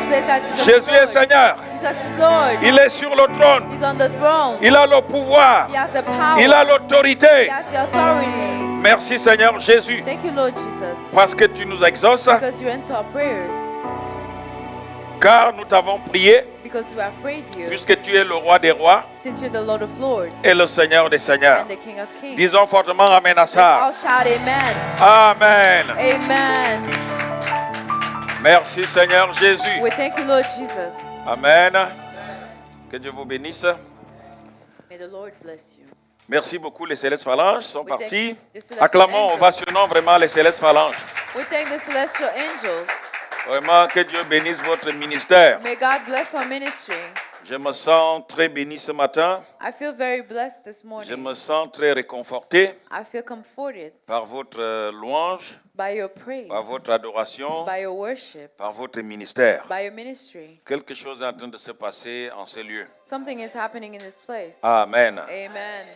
place that Jesus Jésus is est Lord. Seigneur. Jesus is Lord. Il est sur le trône. He's on the throne. Il a le pouvoir. He has the power. Il a He l'autorité. has the authority. Merci Seigneur Jésus. Thank you, Lord Jesus. Parce que tu nous exauces. Because you answer our prayers. Car nous t'avons prié. Because we have prayed you. Puisque tu es le roi des rois. Since you're the Lord of Lords. Et le Seigneur des seigneurs. And the King of Kings. Disons fortement Amen à ça. Let's all shout Amen. Amen. Amen. Merci Seigneur Jésus. We thank you, Lord Jesus. Amen. Que Dieu vous bénisse. May the Lord bless you. Merci beaucoup, les célestes phalanges sont We partis. thank the celestial Acclamons, angels. ovationnons vraiment les célestes phalanges. We thank the celestial angels. Vraiment, que Dieu bénisse votre ministère. May God bless our ministry. Je me sens très béni ce matin. I feel very blessed this Je morning. me sens très réconforté I feel comforted par votre louange, by your praise, par votre adoration, by your worship, par votre ministère. by your ministry. Quelque chose est en train de se passer en ces lieux. Something is happening in this place. Amen. Amen.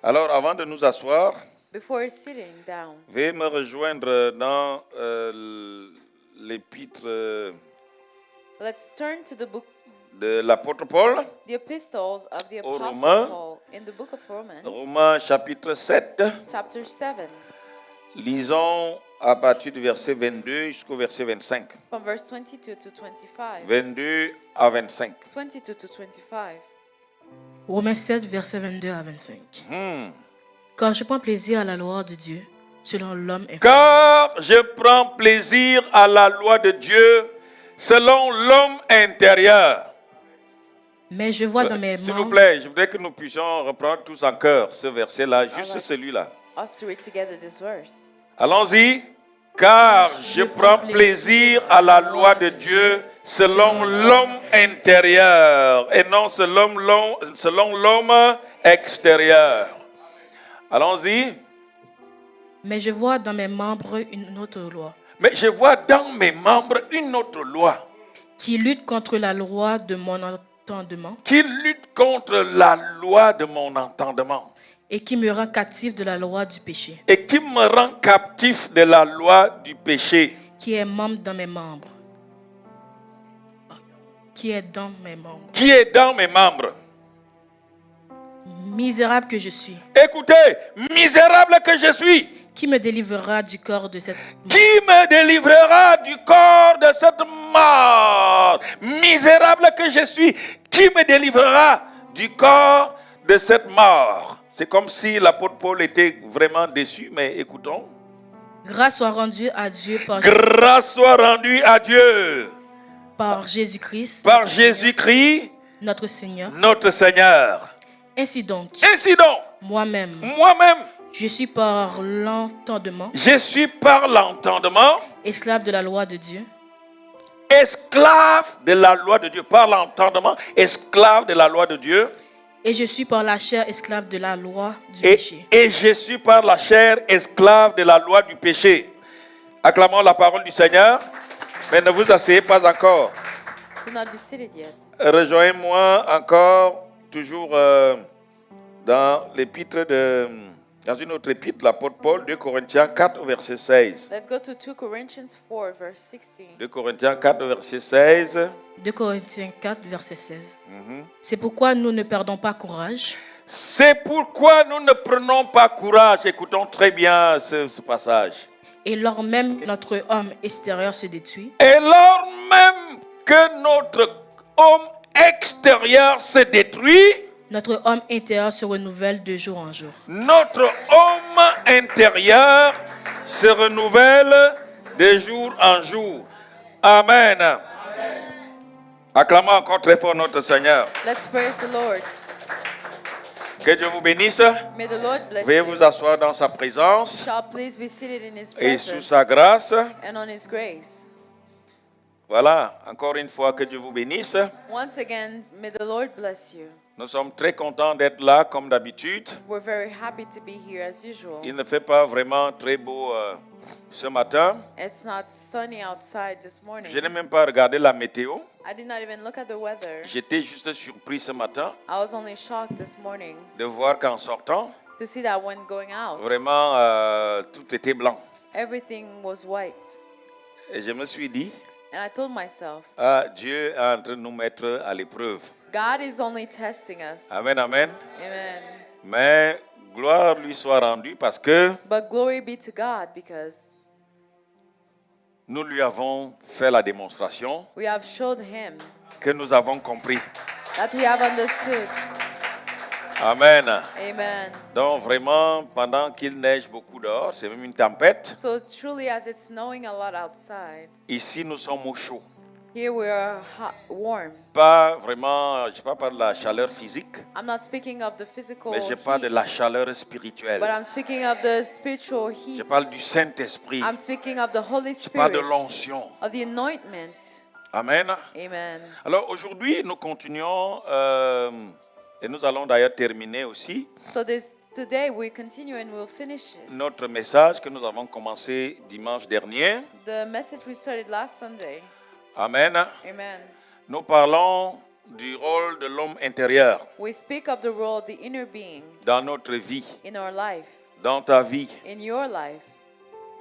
Alors, avant de nous asseoir, Before sitting down, veuillez me rejoindre dans l'épître let's turn to the book, de l'apôtre Paul, the epistles of the Aux Apostle Romains. Paul in the book of Romans, Romains chapitre 7. chapter 7, Lisons à partir du verset 22 jusqu'au verset 25. from verse 22 to 25. 22 à 25. 22 to 25. Romains 7, versets 22 à 25. Car je prends plaisir à la loi de Dieu, selon l'homme inférieur. Car je prends plaisir à la loi de Dieu selon l'homme intérieur. Mais je vois dans mes S'il vous membres plaît, je voudrais que nous puissions reprendre tous en chœur ce verset-là, juste celui-là. Us to read together this verse. Allons-y. Car je prends plaisir à la loi de Dieu selon l'homme intérieur et non selon l'homme extérieur. Allons-y. Mais je vois dans mes membres une autre loi, Mais je vois dans mes membres une autre loi qui lutte contre la loi de mon entendement qui lutte contre la loi de mon entendement et qui me rend captif de la loi du péché, et qui me rend captif de la loi du péché qui est membre dans mes membres. Qui est dans mes membres. qui est dans mes membres. Misérable que je suis, Écoutez, misérable que je suis, qui me délivrera du corps de cette mort? qui me délivrera du corps de cette mort? Misérable que je suis, qui me délivrera du corps de cette mort? C'est comme si l'apôtre Paul était vraiment déçu, mais écoutons. Grâce soit rendue à Dieu Grâce soit rendue à Dieu par Jésus-Christ, par Jésus-Christ, notre Seigneur. notre Seigneur. Ainsi donc, Ainsi donc, moi-même, moi-même, je suis par l'entendement je suis par l'entendement esclave de la loi de Dieu, esclave de la loi de Dieu. Par l'entendement, esclave de la loi de Dieu. et je suis par la chair esclave de la loi du péché. Et je suis par la chair esclave de la loi du péché. Acclamons la parole du Seigneur. Mais ne vous asseyez pas encore. Do not be seated yet. Rejoignez-moi encore, toujours dans l'épître dans une autre épître, l'apôtre Paul, 2 Corinthiens 4, verset 16. Let's go to 2 Corinthians 4, verse 16. 2 Corinthiens 4, verset 16. 2 Corinthiens 4, verset 16. C'est pourquoi nous ne perdons pas courage. C'est pourquoi nous ne prenons pas courage. Écoutons très bien ce passage. Et lors même que notre homme extérieur se détruit, Et lors même que notre homme extérieur se détruit, notre homme intérieur se renouvelle de jour en jour. notre homme intérieur se renouvelle de jour en jour. Amen. Acclamons encore très fort notre Seigneur. Let's praise the Lord. Que Dieu vous bénisse. May the Lord bless Veuillez you. vous asseoir dans sa présence Shall please be seated in His et sous presence sa grâce. and on His grace. Voilà, encore une fois, que Dieu vous bénisse. Once again, may the Lord bless you. Nous sommes très contents d'être là, comme d'habitude. We're very happy to be here as usual. Il ne fait pas vraiment très beau ce matin. It's not sunny outside this morning. Je n'ai même pas regardé la météo. I did not even look at the weather. J'étais juste surpris ce matin I was only shocked this morning de voir qu'en sortant, to see that when going out, vraiment, tout était blanc. everything was white. Et je me suis dit, And I told myself, Dieu est en train de nous mettre à l'épreuve. God is only testing us. Amen, amen. Amen. Mais gloire lui soit rendue parce que But glory be to God because nous lui avons fait la démonstration we have showed him que nous avons compris. that we have understood. Amen. Amen. Donc vraiment, pendant qu'il neige beaucoup dehors, c'est même une tempête, So truly as it's snowing a lot outside, ici nous sommes au chaud. here we are warm. Pas vraiment, je ne parle pas de la chaleur physique, I'm not speaking of the physical mais je heat, parle de la chaleur but spirituelle. I'm speaking of the spiritual heat. Je parle du Saint-Esprit. I'm speaking of the Holy Je parle Spirit, de l'onction. of the anointment. Amen. Amen. Alors aujourd'hui, nous continuons et nous allons d'ailleurs terminer aussi So today we continue and we'll finish it. notre message que nous avons commencé dimanche dernier. The message we started last Sunday. Amen. Amen. Nous parlons du rôle de l'homme intérieur We speak of the role of the inner being dans notre vie, in our life, dans ta vie, in your life,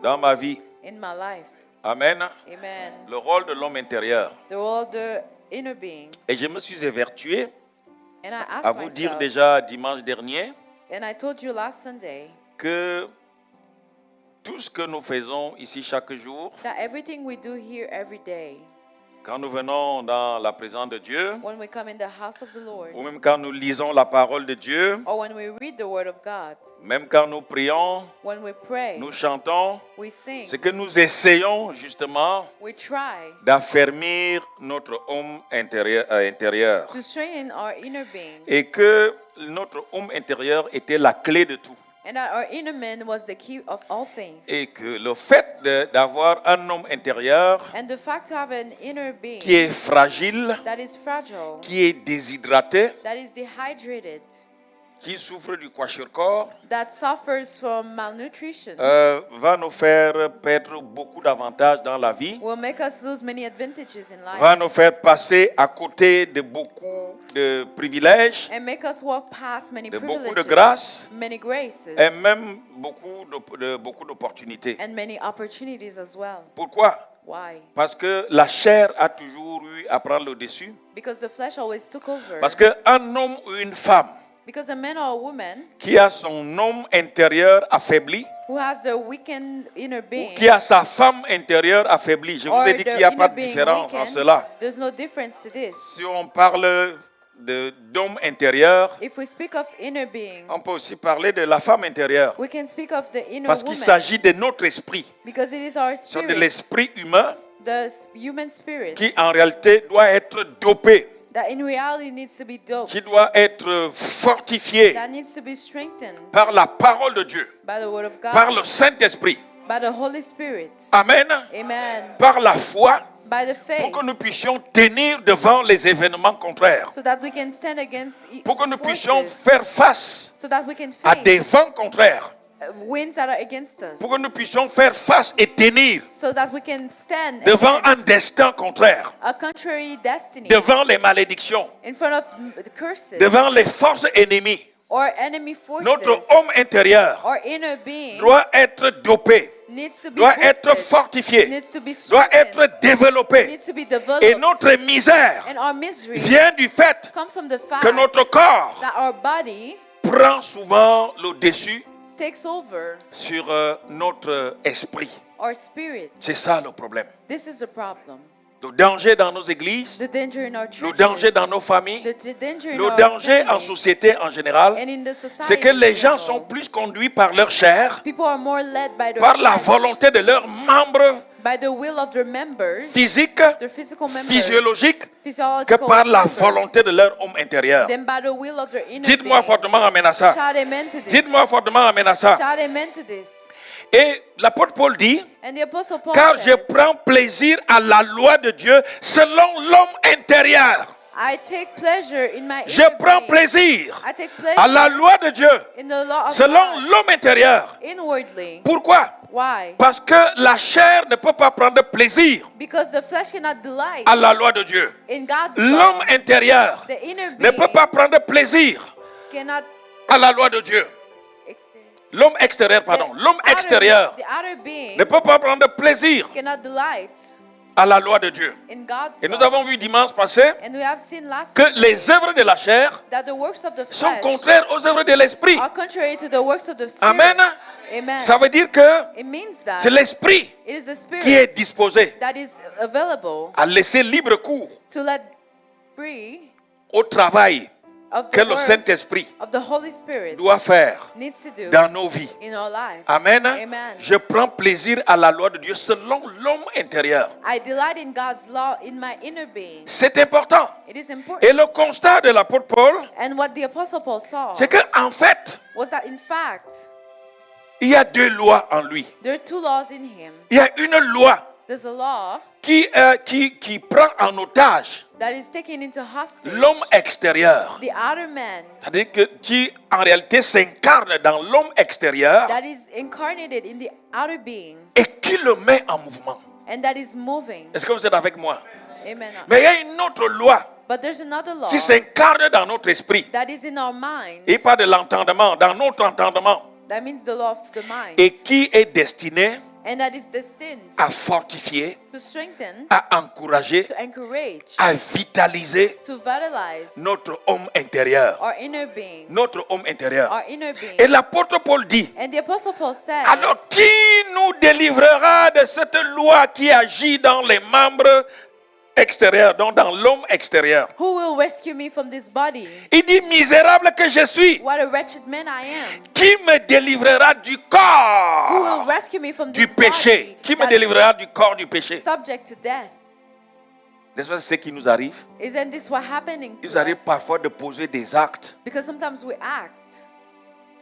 dans ma vie. in my life. Amen. Amen. Le rôle de l'homme intérieur. The role of the inner being. Et je me suis évertué And I asked à vous dire myself, déjà dimanche dernier and I told you last Sunday, que tout ce que nous faisons ici chaque jour, that everything we do here every day, quand nous venons dans la présence de Dieu, when we come in the house of the Lord, ou même quand nous lisons la parole de Dieu, or when we read the word of God, même quand nous prions, when we pray, nous chantons, we sing, c'est que nous essayons justement we try d'affermir notre homme intérieur. to strengthen our inner being, Et que notre homme intérieur était la clé de tout. and that our inner man was the key of all things. Et que le fait d'avoir un homme intérieur And the fact to have an inner being qui est fragile, that is fragile, qui est déshydraté, that is dehydrated, qui souffre du kwashiorkor, that suffers from malnutrition, va nous faire perdre beaucoup d'avantages dans la vie, will make us lose many advantages in va life, nous faire passer à côté de beaucoup de privilèges, and make us walk past many de beaucoup de privileges, grâces many graces, et même beaucoup d'opportunités. and many opportunities as well. Pourquoi? Why? Parce que la chair a toujours eu à prendre le dessus. Because the flesh always took over. Parce qu'un homme ou une femme Because a man or a woman qui a son homme intérieur affaibli, who has the weakened inner ou being, qui a sa femme intérieure affaiblie, je vous or ai dit the qu'il n'y a pas inner de being différence en weakened, cela. there's no difference to this. Si on parle d'homme intérieur, If we speak of inner being, on peut aussi parler de la femme intérieure. we can speak of the inner Parce qu'il woman, s'agit de notre esprit, because it is our c'est de spirit, l'esprit humain the human spirit, qui en réalité doit être dopé, that in reality needs to be doped, qui doit être fortifié that needs to be strengthened par la parole de Dieu, by the word of God, par le Saint-Esprit. by the Holy Spirit. Amen. Amen. Par la foi, By the pour faith, que nous puissions tenir devant les événements contraires, so that we can stand against pour que nous puissions forces, faire face so that we can à face des vents contraires, winds that are against us, pour que nous puissions faire face et tenir so that we can stand devant un against destin contraire, a contrary destiny, devant les malédictions, in front of the curses devant les forces ennemies. or enemy forces. Notre homme intérieur Our inner being doit être dopé, needs to be doit être boosted, fortifié, needs to be doit strengthened, être développé. needs to be developed, Et notre misère and our misery vient du fait comes from the fact que notre corps that our body prend souvent le dessus takes over sur notre esprit. our spirit. C'est ça le problème. This is the problem. Le danger dans nos églises, The danger in our le churches, danger dans nos familles, the danger in le our danger en families, société en général, and in the society c'est que in les gens general. sont plus conduits par leur chair, People are more led by their par la flesh, volonté de leurs membres by the will of their members, physiques, their physical members, physiologiques, que physiological par la members, volonté de leur homme intérieur. than by the will of their inner Dites-moi being. fortement amen à ça. Shout amen to this. Dites-moi fortement amen à ça. Shout amen to this. Et l'apôtre Paul dit, And the apostle Paul car je says, prends plaisir à la loi de Dieu selon l'homme intérieur. I take pleasure in my Je inner prends being. plaisir I take pleasure à la loi de Dieu in the law of selon God l'homme intérieur. inwardly. Pourquoi? Why? Parce que la chair ne peut pas prendre plaisir Because the flesh cannot delight à la loi de Dieu. in God's L'homme law. intérieur The inner ne peut being pas prendre plaisir cannot à la loi de Dieu. L'homme extérieur, pardon, l'homme extérieur the outer being ne peut pas prendre plaisir cannot delight à la loi de Dieu. in God's Et nous law. avons vu dimanche passé And we have seen last que week les œuvres de la chair that the works of the sont flesh contraires aux œuvres de l'esprit. are contrary to the works of the Spirit. Amen. Amen. Ça veut dire que It means that c'est l'esprit it is the Spirit qui est disposé that is available à laisser libre cours to let free au travail of que the le works Saint-Esprit of the Holy Spirit doit faire needs to do dans nos vies. in our lives. Amen. Amen. Je prends plaisir à la loi de Dieu selon l'homme intérieur. I delight in God's law in my inner being. C'est important. It is important. Et le constat de l'apôtre Paul, And what the Apostle Paul saw c'est qu'en fait, was that in fact, il y a deux lois en lui. there are two laws in him. Il y a une loi There's a law qui prend en otage that is taken into hostage l'homme extérieur. the outer man C'est-à-dire qui en réalité s'incarne dans l'homme extérieur that is incarnated in the outer being et qui le met en mouvement. and that is moving. Est-ce que vous êtes avec moi? Amen. Mais il y a une autre loi But there's another law qui s'incarne dans notre esprit that is in our minds. et pas de l'entendement, dans notre entendement That means the law of the mind. et qui est destiné And that is destined à fortifier, to strengthen, à encourager, to encourage, à vitaliser to vitalize notre homme intérieur. our inner being. Notre homme intérieur. Our inner being. Et l'apôtre Paul dit, And the Apostle Paul says, alors qui nous délivrera de cette loi qui agit dans les membres extérieurs, donc dans l'homme extérieur? who will rescue me from this body? Il dit, misérable que je suis, What a wretched man I am. qui me délivrera du Who will corps rescue me from du this péché? body Qui me that délivrera du corps du péché? is subject to death? N'est-ce pas ce qui nous arrive? Isn't this what happening Il to nous arrive us? parfois de poser des actes Because sometimes we act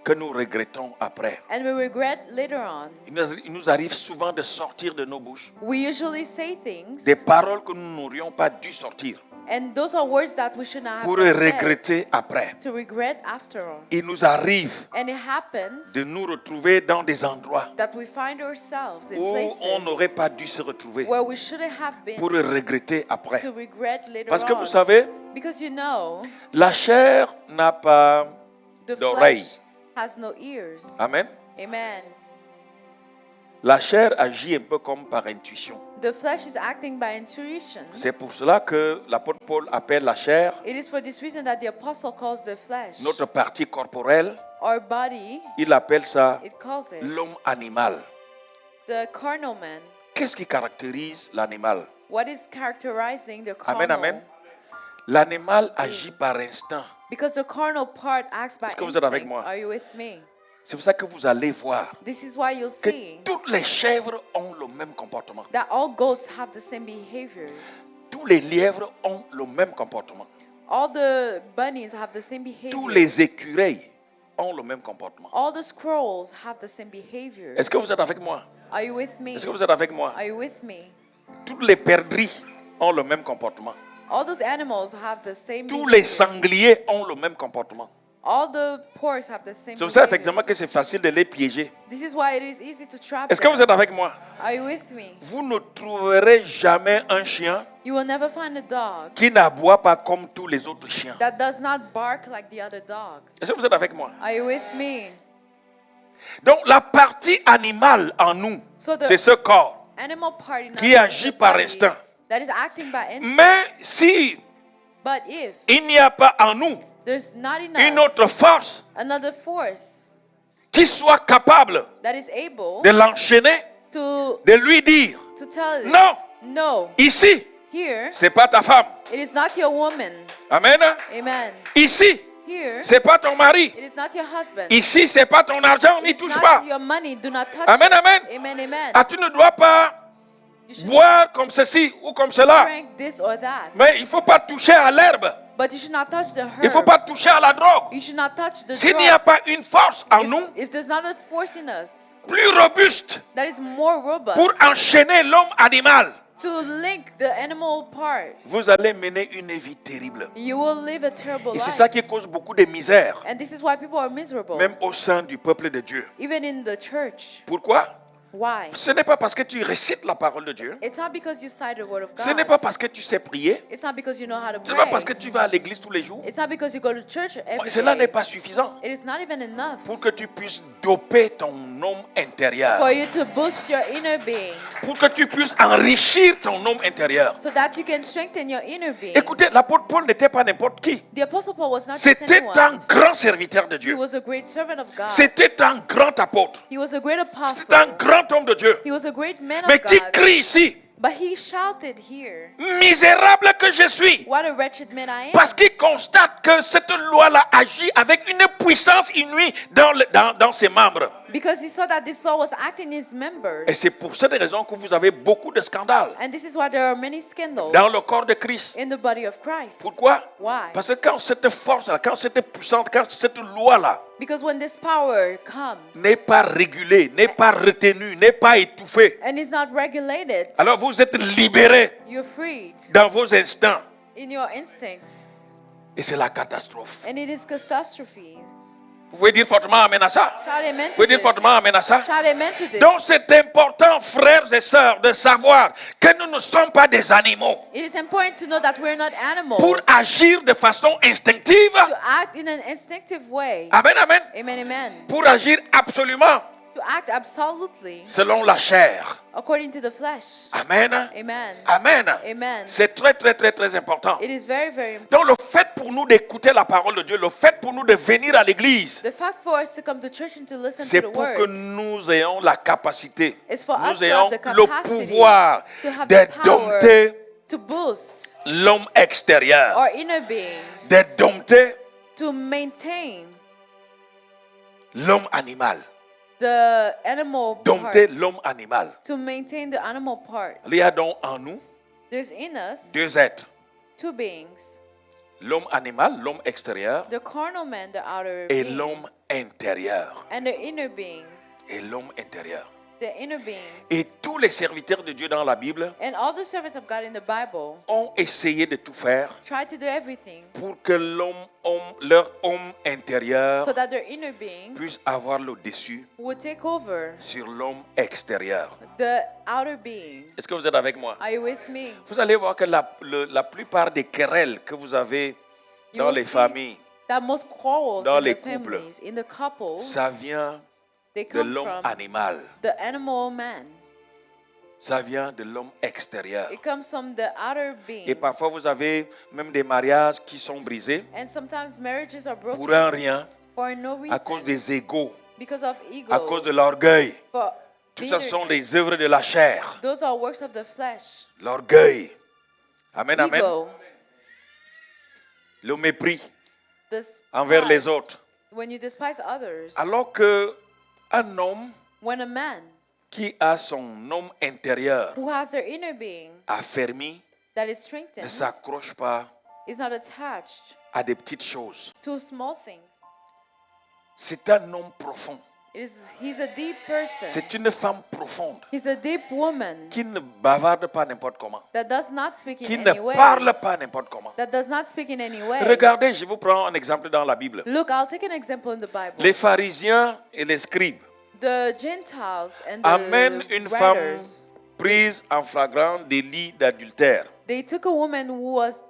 que nous regrettons après. and we regret later on. Il nous arrive souvent de sortir de nos bouches We usually say things des paroles que nous n'aurions pas dû sortir and those are words that we should not have pour said, regretter après. to regret after all. Il nous arrive And it happens de nous retrouver dans des endroits that we find ourselves in où on n'aurait places pas dû se retrouver where we shouldn't have been pour regretter après. to regret later Parce que on. vous savez, Because you know, la chair n'a pas the d'oreilles. flesh has no ears. Amen. Amen. La chair agit un peu comme par intuition. The flesh is acting by intuition. C'est pour cela que l'apôtre Paul appelle la chair It is for this reason that the apostle calls the flesh, notre partie corporelle. our body, Il appelle ça it calls it l'homme animal. the carnal man. Qu'est-ce qui caractérise l'animal? What is characterizing the carnal? Amen, amen. L'animal agit par instinct. Because the carnal part acts by Est-ce que vous êtes avec instinct. moi? Are you with me? C'est pour ça que vous allez voir This is why you'll que see toutes les chèvres ont le même comportement. that all goats have the same behaviors. Tous les lièvres ont le même comportement. All the bunnies have the same Tous behaviors. les écureuils ont le même comportement. All the squirrels have the same behaviors. Est-ce que vous êtes avec moi? Are you with me? Est-ce que vous êtes avec moi? Are you with me? Toutes les perdrix ont le même comportement. All those animals have the same Tous les behavior. sangliers ont le même comportement. All the porks have the same C'est pour ça behaviors. effectivement que c'est facile de les piéger. This is why it is easy to trap Est-ce que them. vous êtes avec moi? Are you with me? Vous ne trouverez jamais un chien You will never find a dog qui n'aboie pas comme tous les autres chiens. that does not bark like the other dogs. Est-ce que vous êtes avec moi? Are you with me? Donc la partie animale en nous, So the c'est ce corps. animal part in Qui us, agit the par body instinct. that is acting by instinct. Mais si But if il n'y a pas en nous there's not une enough autre force another force qui soit capable that is able de l'enchaîner, to de lui dire, tell it, non, no, ici, here c'est pas ta femme. it is not your woman. Amen. Amen. Ici, Here c'est pas ton mari. it is not your husband. Ici, c'est pas ton argent, n'y It's touche not pas. your money. Do not touch Amen, it. amen. Amen, amen. Ah, tu ne dois pas You should boire comme ceci ou comme cela. drink this or that. Mais il ne faut pas toucher à l'herbe. But you should not touch the herb. Il ne faut pas toucher à la drogue. You should not touch the S'il drug. n'y a pas une force en nous If there's not a force in us plus robuste that is more robust pour enchaîner l'homme animal, to link the animal part, vous allez mener une vie terrible. you will live a terrible Et c'est life. ça qui cause beaucoup de misère, And this is why people are miserable, même au sein du peuple de Dieu. even in the church. Pourquoi? Why? Ce n'est pas parce que tu récites la parole de Dieu. It's not because you cite the word of Ce n'est pas God. parce que tu sais prier. It's not because you know how to Ce n'est pas parce que pray. tu vas à l'église tous les jours. It's not because you go to church every Cela n'est day. pas suffisant It is not even enough pour que tu puisses doper ton homme intérieur. for you to boost your inner being Pour que tu puisses enrichir ton homme intérieur. so that you can strengthen your inner being. Écoutez, l'apôtre Paul n'était pas n'importe qui. The Apostle Paul was not just C'était anyone. un grand serviteur de He Dieu. was a great servant of God. C'était un grand apôtre. He was a great C'était un apostle. grand homme de Dieu. He was a great man Mais of qui God. crie ici, But he shouted here, misérable que je suis. what a wretched man I am. Parce qu'il constate que cette loi-là agit avec une puissance inouïe dans ses membres. Because he saw that this law was acting in his members. Et c'est pour cette raison que vous avez beaucoup de scandales And this is why there are many scandals dans le corps de Christ. in the body of Christ. Pourquoi? Why? Parce que quand cette force-là, quand cette puissance, quand cette loi-là Because when this power comes n'est pas régulée, n'est pas retenue, n'est pas étouffée, and is not regulated, alors vous êtes libérés you're freed dans vos instants. in your instincts. Et c'est la catastrophe. And it is catastrophe. Vous pouvez dire fortement amen à ça? Shout amen Vous to pouvez dire this. fortement amen à ça? Shout amen to this. Donc c'est important, frères et sœurs, de savoir que nous ne sommes pas des animaux. It is important to know that we're not animals. Pour agir de façon instinctive, To act in an instinctive way. amen, amen, Amen, amen. pour agir absolument To act absolutely selon la chair. according to the flesh. Amen, Amen. amen. Amen. C'est très, très, très, très important. It is very, very important. Donc le fait pour nous d'écouter la parole de Dieu, le fait pour nous de venir à l'église, The fact for us to come to church and to listen c'est to the pour que word nous ayons la capacité, is for us nous to ayons have the le capacity pouvoir to have de the power dompter to boost l'homme extérieur, our inner being, de dompter to maintain l'homme animal, the animal dompter part, l'homme animal. to maintain the animal part. Il y a donc en nous There's in us deux êtres, two beings, l'homme animal, l'homme extérieur, the carnal man, the outer et being, l'homme intérieur, and the inner being, et l'homme intérieur. the inner being. Et tous les serviteurs de Dieu dans la Bible And all the servants of God in the Bible ont essayé de tout faire try to do everything pour que leur homme intérieur so that their inner being puisse avoir le dessus would take over sur l'homme extérieur. the outer being. Est-ce que vous êtes avec moi? Are you with me? Vous allez voir que la plupart des querelles que vous avez You dans will les see familles, that most quarrels dans in les the couples, families, in the couples, ça vient they de come l'homme from animal. the animal man. Ça vient de l'homme extérieur. It comes from the outer Et being. parfois, vous avez même des mariages qui sont brisés And sometimes marriages are pour broken un rien, for no à cause reason, des égos, because of ego, à cause de l'orgueil. for Tout ça sont bitterness. des œuvres de la chair. Those are works of the flesh. L'orgueil. Amen, amen. Ego, Le mépris despise, envers les autres. when you despise others. Alors que un homme When a man qui a son homme intérieur who has their inner being affermi that is ne strengthened s'accroche pas is not attached à des petites choses. to small things. C'est un homme profond. He's a deep person. C'est une femme profonde He's a deep woman qui ne bavarde pas n'importe comment, that does not speak qui in ne any way. parle pas n'importe comment. That does not speak in any way. Regardez, je vous prends un exemple dans la Bible. Look, I'll take an example in the Bible. Les pharisiens et les scribes The Gentiles and amènent the une femme writers, prise en flagrant délit d'adultère they took a woman who was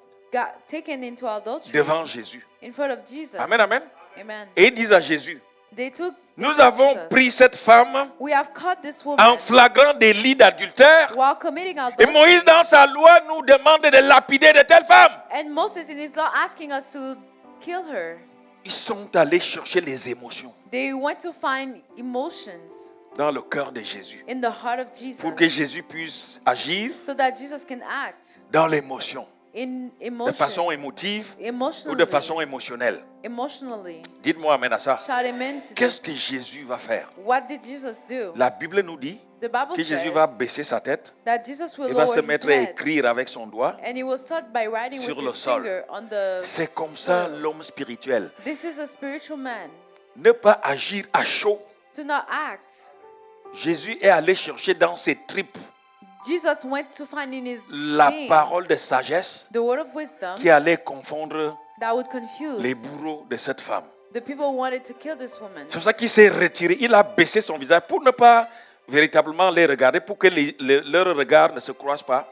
taken into adultery devant Jésus. in front of Jesus. Amen, amen. Amen. Et ils disent à Jésus, They took nous avons Jesus. pris cette femme We have caught this en woman flagrant délit d'adultère. while committing Et adultery. Moïse, dans sa loi, nous demande de lapider de telles femmes. And Moses in his law asking us to kill her. Ils sont allés chercher les émotions They went to find emotions dans le cœur de Jésus in the heart of Jesus pour que Jésus puisse agir so that Jesus can act dans l'émotion, in de emotion, façon émotive ou emotionally. de façon émotionnelle. Emotionally. Dites-moi amen à ça. Shout amen to Qu'est-ce this. que Jésus va faire? What did Jesus do? La Bible nous dit The Bible que Jésus says va baisser sa tête, that Jesus will il va lower se his mettre à head écrire avec son doigt. and he will start by writing sur with le his sol. finger on the C'est comme ça soil. l'homme spirituel. This is a spiritual man. Ne pas agir à chaud. To not act. Jésus est allé chercher dans ses tripes Jesus went to find in his la being parole de sagesse the word of wisdom qui allait confondre that would confuse les bourreaux de cette femme. the people who wanted to kill this woman. C'est pour ça qu'il s'est retiré. Il a baissé son visage pour ne pas véritablement les regarder pour que leurs regards ne se croisent pas.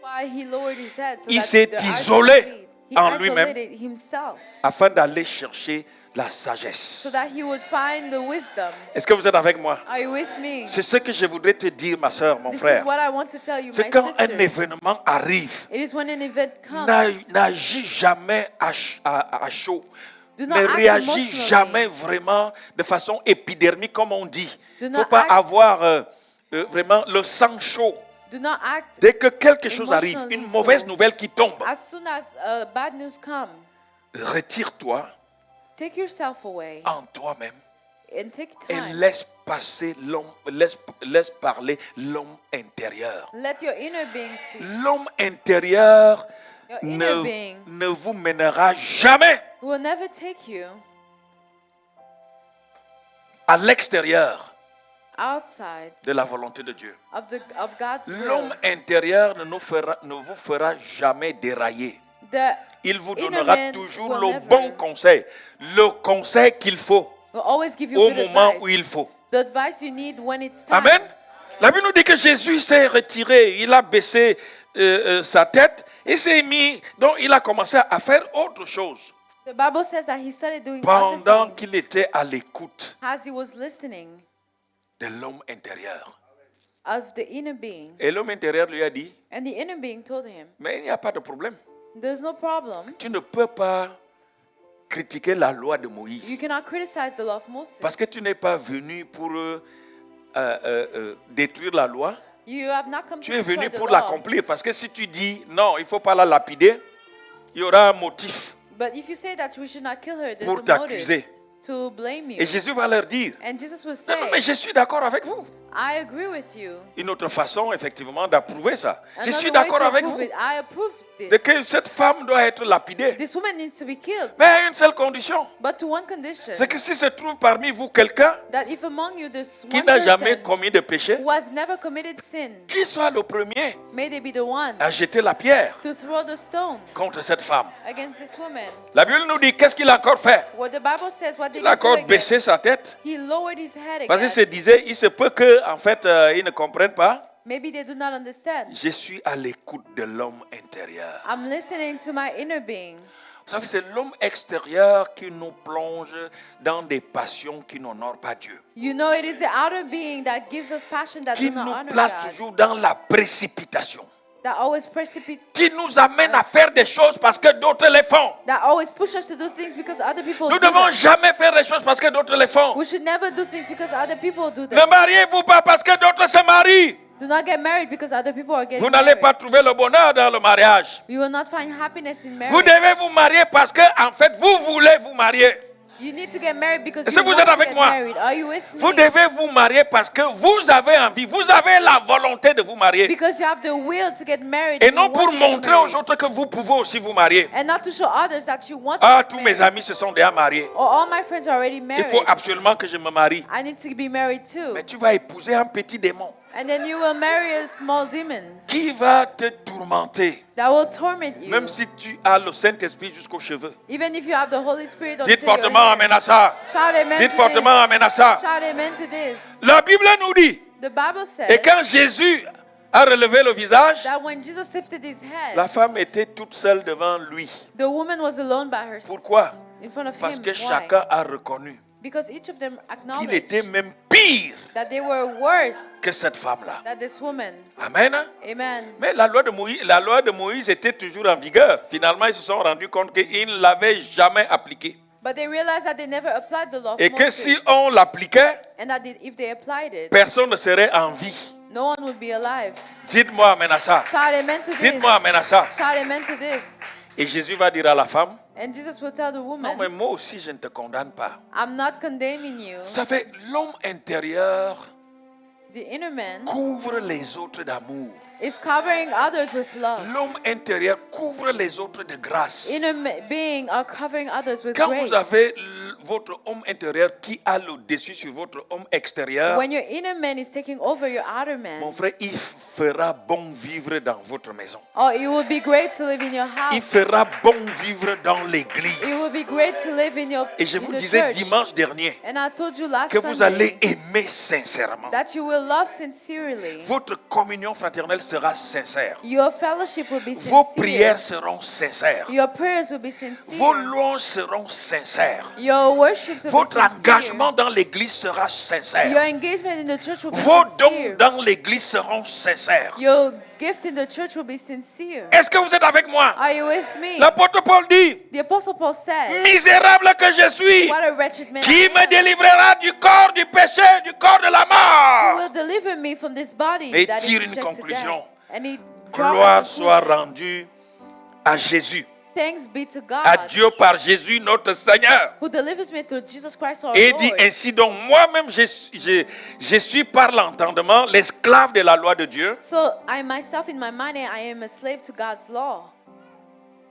Why he lowered his head, so Il that s'est their eyes isolé would meet. He en lui-même. isolated himself Afin d'aller chercher la sagesse. so that he would find the wisdom. Est-ce que vous êtes avec moi? Are you with me? C'est ce que je voudrais te dire, ma soeur, mon This is frère. what I want to tell you, C'est my quand un sister. événement arrive, It is when an event comes. n'agis jamais à chaud. Do not Ne act réagis emotionally. jamais vraiment de façon épidermique, comme on dit. Do Il ne faut not pas act- avoir vraiment le sang chaud. Do not act Dès que quelque chose arrive, emotionally une mauvaise so. nouvelle qui tombe, as soon as bad news come. retire-toi Take yourself away en toi-même and take et time. laisse passer l'homme, laisse parler l'homme intérieur. Let your inner being speak. L'homme intérieur Your inner being ne vous mènera jamais will never take you à l'extérieur outside de la volonté de Dieu. of God's will. L'homme intérieur ne vous fera jamais dérailler. The Il vous inner donnera man toujours will le never- bon conseil, le conseil qu'il faut will always give you au good moment advice. où il faut. The advice you need when it's time. Amen. La Bible nous dit que Jésus s'est retiré, il a baissé sa tête et s'est mis, donc il a commencé à faire autre chose The Bible says that he started doing pendant other qu'il things était à l'écoute as he was listening de l'homme intérieur. of the inner being. Et l'homme intérieur lui a dit, And the inner being told him, mais il n'y a pas de problème. there's no problem. Tu ne peux pas critiquer la loi de You Moïse cannot criticize the law of Moses. parce que tu n'es pas venu pour détruire la loi. You have not come Tu to es destroy venu the pour law. l'accomplir. Parce que si tu dis non, il ne faut pas la lapider, il y aura un motif But if you say that we should not kill her, there's pour a motive t'accuser. to blame you. Et Jésus va leur dire, And Jesus will non, non, mais say, je suis d'accord avec vous. I agree with you. Une autre façon, effectivement, d'approuver ça. Je Another suis way d'accord to avec approve vous. it, I approve De this. que cette femme doit être lapidée. This woman needs to be killed. Mais à une seule condition. But to one condition, C'est que si se trouve parmi vous quelqu'un that if among you there's qui one n'a jamais person commis de péché, who has never committed sin, qui soit le premier may they be the one à jeter la pierre to throw the stone contre cette femme. against this woman. La Bible nous dit qu'est-ce qu'il a encore fait. What the Bible says, what did Il a he do encore again? baissé sa tête. He lowered his head Parce qu'il se again. disait, il se peut que en fait, ils ne comprennent pas. Maybe they do not understand. Je suis à l'écoute de l'homme intérieur. I'm listening to my inner being. Vous savez, c'est l'homme extérieur qui nous plonge dans des passions qui n'honorent pas Dieu. You know, it is the outer being that gives us passion that Qui do not nous honor place God. toujours dans la précipitation. That always precipitate. Qui nous amène à faire des choses parce que d'autres les font. That always push us to do things because other people Nous ne do devons them. jamais faire des choses parce que d'autres les font. We should never do things because other people do Ne them. mariez-vous pas parce que d'autres se marient. Do not get married because other people are getting Vous n'allez married. pas trouver le bonheur dans le mariage. You will not find happiness in Vous marriage. devez vous marier parce que, en fait, vous voulez vous marier. You need to get married because Est-ce you que vous want êtes to avec get moi? married. Are you with Vous me? devez vous marier parce que vous avez envie, vous avez la volonté de vous marier. Because you have the will to get married. Et and you non want pour to get montrer married. aux autres que vous pouvez aussi vous marier. And not to show others that you want to Ah, get tous married. mes amis se sont déjà mariés. Or all my friends are already Il married. faut absolument que je me marie. I need to be married too. Mais tu vas épouser un petit démon And then you will marry a small demon qui va te tourmenter. that will torment you. Même si tu as le Saint-Esprit jusqu'aux cheveux. Even if you have the Holy Spirit on Dites your fortement hand. amen à ça. Shout amen Dites to fortement this. amen à ça. Shout amen to this. La Bible nous dit, The Bible says et quand Jésus a relevé le visage, that when Jesus lifted his head, la femme était toute seule devant lui. the woman was alone by herself. Pourquoi? In front of Parce him. que Why? chacun a reconnu Because each of them qu'il acknowledged était même pire that they were worse que cette femme-là. than this woman. Amen. Amen. Mais la loi de Moïse était toujours en vigueur. Finalement, ils se sont rendus compte qu'ils ne l'avaient jamais appliquée. But they realized that they never applied the law of Et que Moses. si on l'appliquait, And that if they applied it, personne ne serait en vie. no one would be alive. Dites-moi amen à ça. Shout amen to this. Dites-moi amen à ça. Shout amen to this. Et Jésus va dire à la femme, And Jesus will tell the non woman, mais moi aussi je ne te condamne pas. I'm not condemning you. Vous savez, l'homme intérieur The inner man couvre les autres d'amour. is covering others with love. L'homme intérieur couvre les autres de grâce. Inner being are covering others with Quand grace. vous avez votre homme intérieur qui a le dessus sur votre homme extérieur, When your inner man is taking over your outer man, mon frère, il fera bon vivre dans votre maison. oh, it will be great to live in your Il house. fera bon vivre dans It will l'église. be great to live in your Et je in vous the disais church. dimanche dernier And I told you last que vous Sunday allez aimer sincèrement. that you will love sincerely. Votre communion fraternelle sera sincère. Your fellowship will be Vos sincere. prières seront sincères. Your prayers will be Vos sincere. louanges seront sincères. Your worships will Votre be sincere. engagement dans l'église sera Your sincère. engagement in the church will be Vos dons sincere. dans l'église seront sincères. Your gift in the church will be sincere. Est-ce que vous êtes avec moi? Are you with me? L'apôtre Paul dit, The Apostle Paul said, misérable que je suis, what a wretched man qui I me am. délivrera du corps du péché, du corps de la Who mort? will deliver me from this body Et that is tire une subject to conclusion. death? And he draws a Gloire soit conclusion. rendue à Jésus, Thanks be to God, à Dieu par Jésus notre Seigneur. who delivers me through Jesus Christ our Et Lord. dit ainsi donc, moi-même je suis par l'entendement l'esclave de la loi de Dieu, So I myself in my mind, I am a slave to God's law.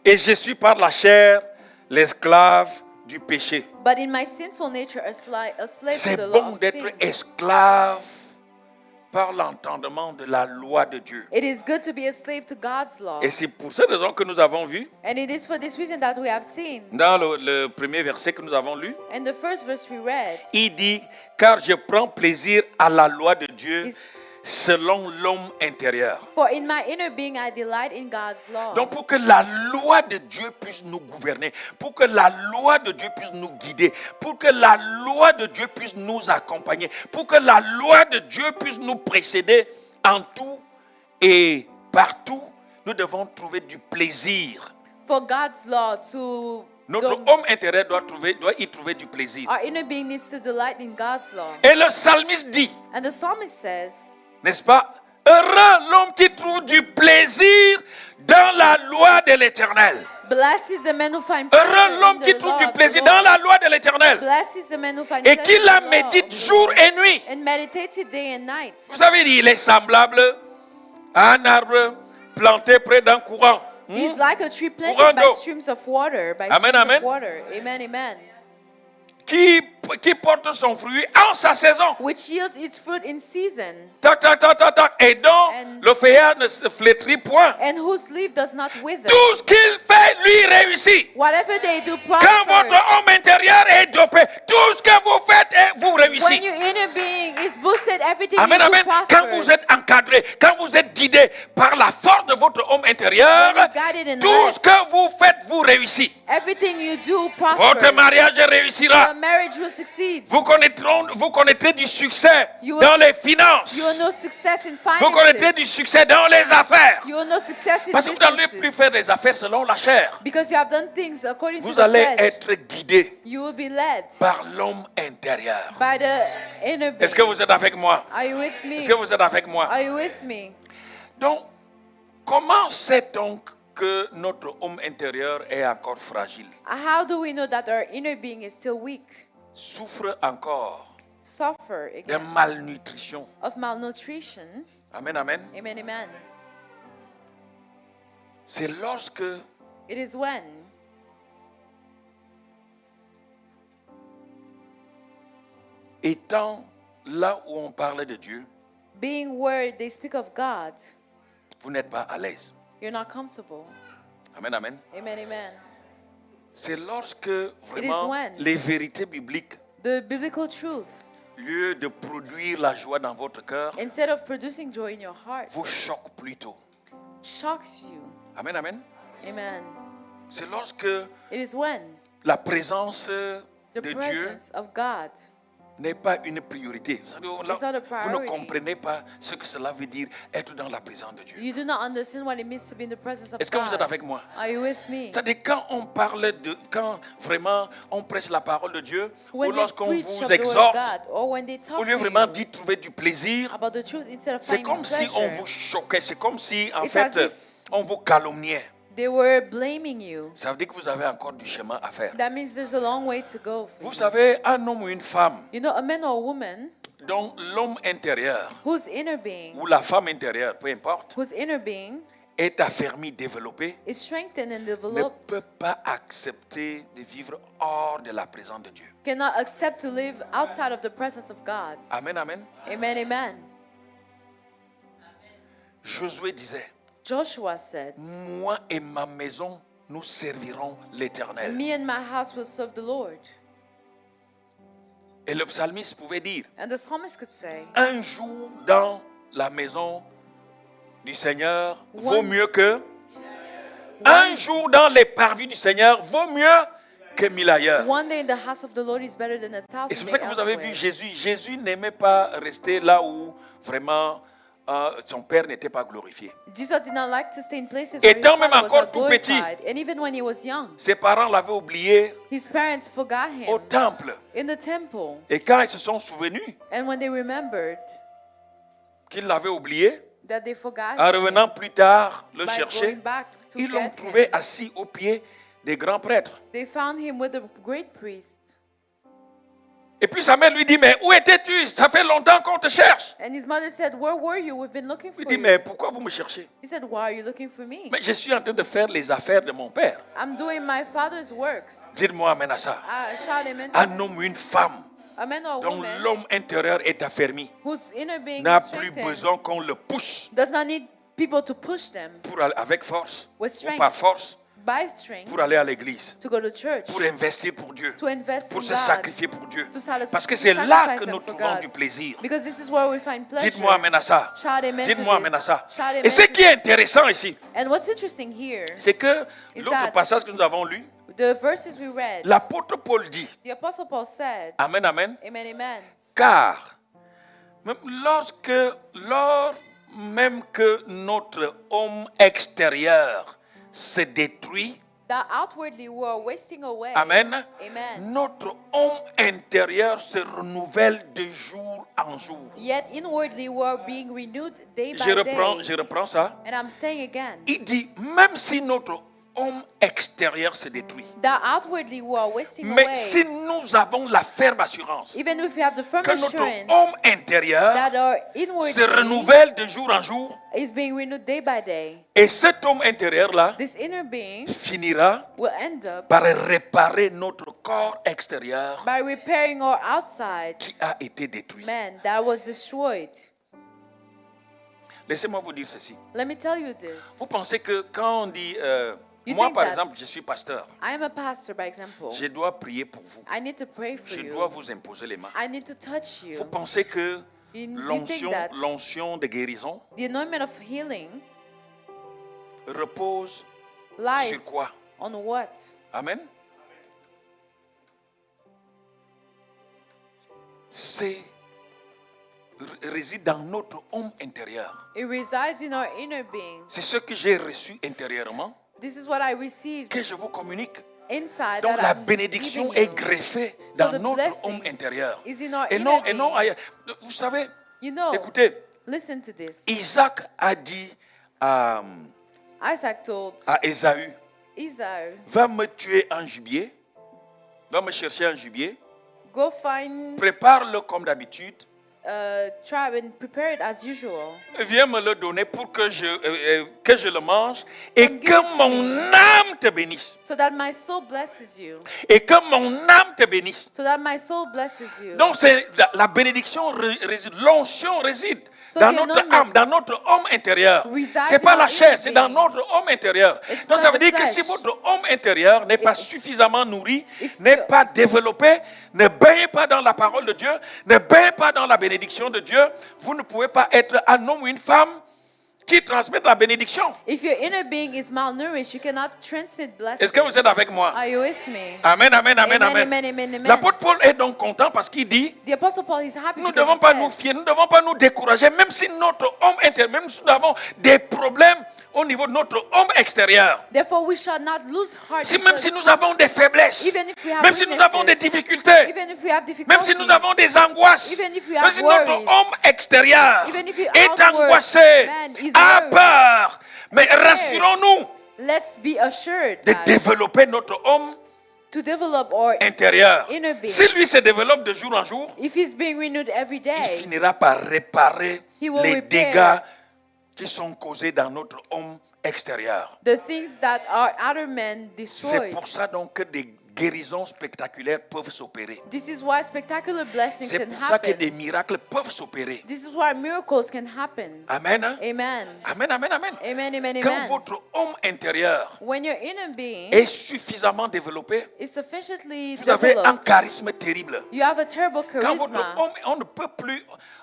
et je suis par la chair l'esclave du péché. But in my sinful nature, a slave to C'est the law bon of d'être sin. esclave par l'entendement de la loi de Dieu. It is good to be a slave to God's law. Et c'est pour cette raison que nous avons vu And it is for this reason that we have seen. dans le premier verset que nous avons lu, In the first verse we read, il dit, car je prends plaisir à la loi de Dieu Is- selon l'homme intérieur. for in my inner being I delight in God's law. Donc pour que la loi de Dieu puisse nous gouverner, pour que la loi de Dieu puisse nous guider, pour que la loi de Dieu puisse nous accompagner, pour que la loi de Dieu puisse nous précéder en tout et partout, nous devons trouver du plaisir. For God's law to Notre go- homme intérieur doit y trouver du plaisir. our inner being needs to delight in God's law. Et le psalmiste dit, And the psalmist says, n'est-ce pas? Heureux l'homme qui trouve du plaisir dans la loi de l'Éternel. blessed is the man who finds pleasure Heureux in l'homme qui the trouve law du of the plaisir Lord. dans la loi de l'Éternel Blessed is the man who finds et pleasure qui in la the law médite of the jour Lord et nuit. and meditates it day and night. Vous savez, il est semblable à un arbre planté près d'un courant. He's like a tree planted Courant by d'eau. streams of water, by Amen, streams amen. of water. Amen, amen. Qui porte son fruit en sa saison. Which yields its fruit in season, Tac, tac, tac, tac, tac. Et donc, And- le feuillage ne se flétrit point. and whose leaf does not wither. Tout ce qu'il fait, lui réussit. Whatever they do Quand prospers. votre homme intérieur est dopé, tout ce que vous faites, vous When réussissez. your inner being is boosted, everything Amen, you do amen. Quand prospers. vous êtes encadré, quand vous êtes guidé par la force de votre homme intérieur, When you're guided and tout led. ce que vous faites, vous réussissez. Everything you do Votre prospers. mariage réussira. Your marriage will succeed. Vous connaîtrez du succès You will- dans les finances. You will know success in Vous connaîtrez finances. du succès dans les affaires. You will know success in Parce que vous n'allez businesses. plus faire des affaires selon la chair. Because you have done things according to Vous the allez flesh. être guidé You will be led par l'homme intérieur. by the inner being. Est-ce que vous êtes avec moi? Are you with me? Est-ce que vous êtes avec moi? Are you with me? Donc, comment sait-on que notre homme intérieur est encore fragile? How do we know that our inner being is still weak? Souffre encore Suffer de again malnutrition. of malnutrition. Amen, amen. Amen, amen. C'est lorsque It is when étant là où on parle de Dieu, being where they speak of God, vous n'êtes pas à l'aise. you're not comfortable. Amen, amen. Amen, amen. C'est lorsque vraiment when- les vérités bibliques, The biblical truth, lieu de produire la joie dans votre cœur, instead of producing joy in your heart, vous choquent plutôt. shocks you. Amen, amen. Amen. C'est lorsque It is when la présence the de Dieu presence of God n'est pas une priorité. Là, It's not a vous ne priority. comprenez pas ce que cela veut dire être dans la présence de Dieu. you do not understand what it means to be in the presence of Est-ce que vous êtes God. avec moi? Are you with me? C'est-à-dire quand on parle quand vraiment on prêche la parole de Dieu, When ou they lorsqu'on preach vous of the word of exhorte, God, or when they talk au lieu to vraiment you d'y trouver du plaisir, about the truth instead of c'est finding comme si pleasure, on vous choquait, c'est comme si en It's fait as if- on vous calomniait. they were blaming you. Ça veut dire que vous avez encore du chemin à faire. That means there's a long way to go. For Vous you. savez, un homme ou une femme You know, a man or a woman dont l'homme intérieur whose inner being, ou la femme intérieure, peu importe, whose inner being est affermi, développé, is strengthened and ne developed, peut pas accepter de vivre hors de la présence de Dieu. cannot accept to live outside of the presence of God. Amen, amen. Amen, amen. Josué disait, Joshua said, moi et ma maison, nous servirons l'Éternel. me and my house will serve the Lord. Et le psalmiste pouvait dire, And the psalmist could say, un jour dans la maison du Seigneur vaut mieux que... Un jour dans les parvis du Seigneur vaut mieux que 1000 ailleurs. one day in the house of the Lord is better than a Et thousand c'est pour ça days que vous avez vu elsewhere. Jésus. Jésus n'aimait pas rester là où vraiment son Père n'était pas glorifié. Jesus did not like to stay in places where his Étant même father was encore not tout petit. glorified. And even when he was young, Ses parents l'avaient oublié his parents forgot au him temple. in the temple. Et quand ils se sont souvenus And when they remembered qu'ils l'avaient oublié, that they forgot en him, revenant plus tard le by chercher, going back to ils l'ont get trouvé him, assis aux pieds des grands prêtres. they found him with the great priest. Et puis sa mère lui dit, mais où étais-tu? Ça fait longtemps qu'on te cherche. And his mother said, where were you? We've been looking for Il dit, you. mais pourquoi vous me cherchez? He said, why are you looking for me? Mais je suis en train de faire les affaires de mon père. I'm doing my father's works. Dites-moi amen à ça. I shout amen. Un homme ou une femme A man or a dont woman l'homme intérieur est affermi whose inner being n'a is plus strengthened besoin qu'on le pousse does not need people to push them pour aller avec force with ou strength, par force by strength, pour aller à l'église, to go to church, pour investir pour Dieu, to invest pour in se God, sacrifier pour Dieu. to sacrifice Parce que c'est là que nous for trouvons God. du plaisir. Because this is where we find pleasure. Dites-moi amen à ça. Shout amen to Dites-moi this. amen à ça. Shout amen Et ce to qui est this. intéressant ici, And what's interesting here, c'est que Is l'autre that- passage que nous avons lu, the verses we read, l'apôtre Paul dit, the Apostle Paul said, amen, amen, amen, amen, car même lors même que notre homme extérieur se détruit, that outwardly we are wasting away. amen, Amen. notre homme intérieur se renouvelle de jour en jour. Yet inwardly we are being renewed day by Je day. reprends ça. And I'm saying again, Il dit, même si notre homme extérieur se détruit, that outwardly we are wasting mais away. si nous avons la ferme assurance Even if we have the firm que notre assurance homme intérieur that our se inwardly renouvelle de jour en jour, is being renewed day by day, et cet homme intérieur-là this inner being finira will end up par réparer notre corps extérieur by repairing our outside qui a été détruit. man that was destroyed. Laissez-moi vous dire ceci. Let me tell you this. Vous pensez que quand on dit, You moi think par that- exemple, je suis pasteur, I am a pastor, by example. je dois prier pour vous, I need to pray for je you. dois vous imposer les mains. I need to touch you. Vous pensez que You think that l'onction de guérison the anointment of healing repose lies sur quoi? on what? Amen. Réside dans notre homme intérieur. It resides in our inner being. C'est ce que j'ai reçu intérieurement This is what I received que je vous communique. inside. Donc that la I'm bénédiction giving est you. greffée So dans the notre blessing homme intérieur. is in our Et inner non being. ailleurs. Vous savez, You know, écoutez, listen to this. Isaac a dit à Isaac told Ésaü, Esau, va me tuer en gibier, va me chercher en gibier, go find prépare-le comme d'habitude, tribe and prepare it as usual. viens me le donner pour que je le mange et Come give que it to mon me. âme te bénisse. So that my soul blesses you. Et que mon âme te bénisse. So that my soul blesses you. Donc c'est la bénédiction réside, l'onction réside So dans the notre anointment âme, dans notre homme intérieur. resides C'est pas in la our chair, inner c'est dans being. notre homme intérieur. It's Donc not ça veut the dire que flesh. si votre homme intérieur n'est pas suffisamment nourri, If n'est you- pas développé, ne baigne pas dans la parole de Dieu, ne baigne pas dans la bénédiction de Dieu, vous ne pouvez pas être un homme ou une femme qui transmet la bénédiction. If your inner being is malnourished, you cannot transmit blessings. Est-ce que vous êtes avec moi? Are you with me? Amen, amen, amen, Amen, amen. amen, amen, amen. L'apôtre Paul est donc content parce qu'il dit, The Apostle Paul is happy nous ne because devons he pas said, nous fier, nous ne devons pas nous décourager, même si notre homme intérieur, même si nous avons des problèmes au niveau de notre homme extérieur. therefore we shall not lose heart. Même because si nous avons des faiblesses, even if we have même si nous avons des weaknesses, difficultés, even if we have même difficulties, si nous avons des angoisses, even if we même have si notre worries, homme extérieur even if your est outward angoissé, man is a worried, peur, mais scared, rassurons-nous let's be assured de that développer notre homme to develop our intérieur. inner being. Si lui se développe de jour en jour, If he's being renewed every il day, finira par réparer He will les repair dégâts qui sont causés dans notre homme extérieur. the things that our outer man C'est destroyed. pour ça donc que des guérisons spectaculaires peuvent s'opérer. This is why spectacular blessings C'est can pour ça que happen. des miracles peuvent s'opérer. This is why miracles can happen. Amen. Hein? Amen. Amen, amen, amen. Amen, amen, Quand amen. votre homme intérieur When your inner being est suffisamment développé, is sufficiently vous avez un developed, charisme terrible. you have a terrible Quand votre charisma. homme,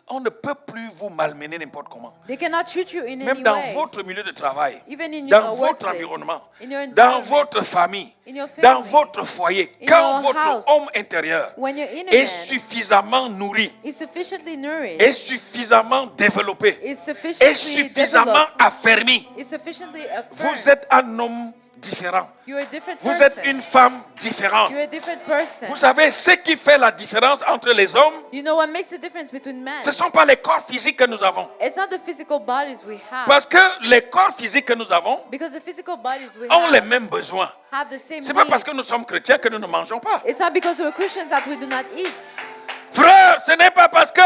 on ne peut plus vous malmener n'importe comment. They cannot treat you in Même any dans way. votre milieu de travail, Even in dans your votre workplace, environnement, in your dans environment, votre famille, in your dans family, votre foyer, in quand your votre house, homme intérieur when your inner est man suffisamment nourri, is sufficiently nourished, est suffisamment développé, is est sufficiently suffisamment developed, affermi, is sufficiently vous affirmed, êtes un homme différent. you're a different Vous êtes person. une femme différente. You're a different person. Vous savez, ce qui fait la différence entre les hommes, You know what makes the difference between men? ce ne sont pas les corps physiques que nous avons. It's not the physical bodies we have. Parce que les corps physiques que nous avons Because the physical bodies we ont les have mêmes besoins. the same Ce n'est pas parce needs. que nous sommes chrétiens que nous ne mangeons pas. It's not because we're Christians that we do not eat. Frère, ce n'est pas parce que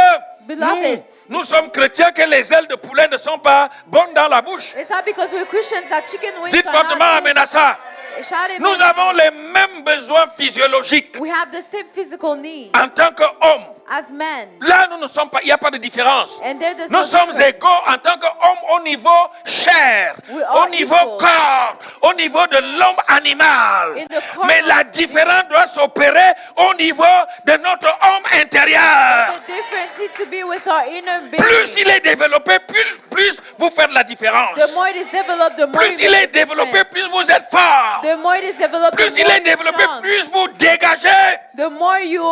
Beloved. nous sommes chrétiens que les ailes de poulet ne sont pas bonnes dans la bouche. It's not because we're Christians that chicken wings Dites are fortement not amen à ça. good. Shout amen. Nous avons les mêmes besoins physiologiques We have the same physical needs en tant qu'hommes. as men. Là, nous ne sommes pas, il n'y a pas de différence. And there's Nous no sommes difference. égaux en tant qu'hommes au niveau chair, We are au niveau equal. corps, au niveau de l'homme animal. In the corps Mais la of- différence doit s'opérer au niveau de notre homme intérieur. The difference needs to be with our inner being. Plus il est développé, plus vous faites la différence. The more it is developed, the more Plus you il make est a développé, difference. plus vous êtes fort. The more it is developed, Plus the il more est you're développé, strong. plus vous dégagez The more you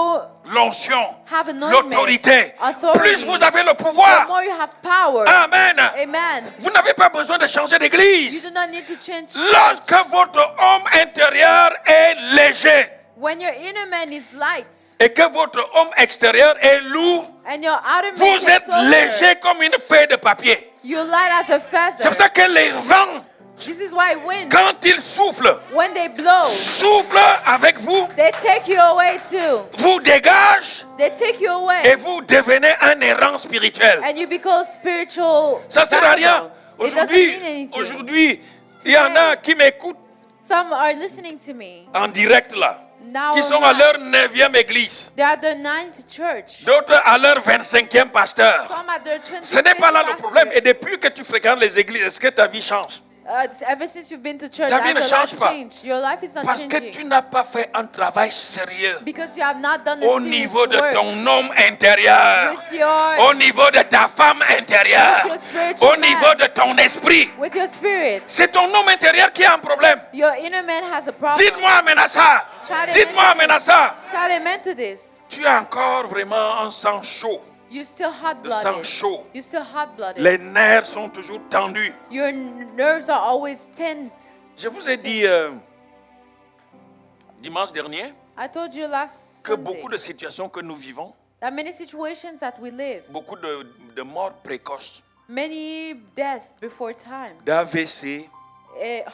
l'onction, have anointment, l'autorité. authority, Plus vous avez le the pouvoir. more you have power. Amen. Amen. Vous n'avez pas besoin de changer You d'église. do not need to change. Lorsque votre homme intérieur est léger When your inner man is light et que votre homme extérieur est lourd, and your outer man vous is êtes sober, léger comme une feuille de papier. you're light as a feather. C'est pour ça que les vents, This is why winds, quand ils soufflent, when they blow, soufflent avec vous, they take you away too. vous dégagent They take you et away, vous devenez un errant spirituel. and you become spiritual. Ça ne sert à rien. vagabond. It doesn't mean anything. Aujourd'hui, il y en a qui m'écoutent Some are listening to me en direct là, now. qui sont à online. leur 9e église, They are the 9th church. d'autres à leur 25e pasteur. Some at their 25th Ce n'est pas là le pastor. problème. Et depuis que tu fréquentes les églises, est-ce que ta vie change? Ever since you've been to church, Ta vie has ne your change life pas. changed? Your life is not Parce que changing. tu n'as pas fait un travail sérieux Because you have not done the au serious niveau de work ton homme intérieur, with your au niveau de ta femme intérieure, With your spiritual au niveau de ton esprit. with your spirit. C'est ton homme intérieur qui a un problème. Your inner man has a problem. Dites-moi amen à ça. Shout Dites-moi amen. amen à ça. Shout amen to this. Tu as encore vraiment un sang chaud. You're still Le sang hot-blooded. chaud. You're still hot-blooded. Les nerfs sont toujours tendus. Your nerves are always tense. Je vous ai dit dimanche dernier I told you last que Sunday beaucoup de situations que nous vivons, that many situations that we live, beaucoup de morts précoces, many deaths before time, d'AVC,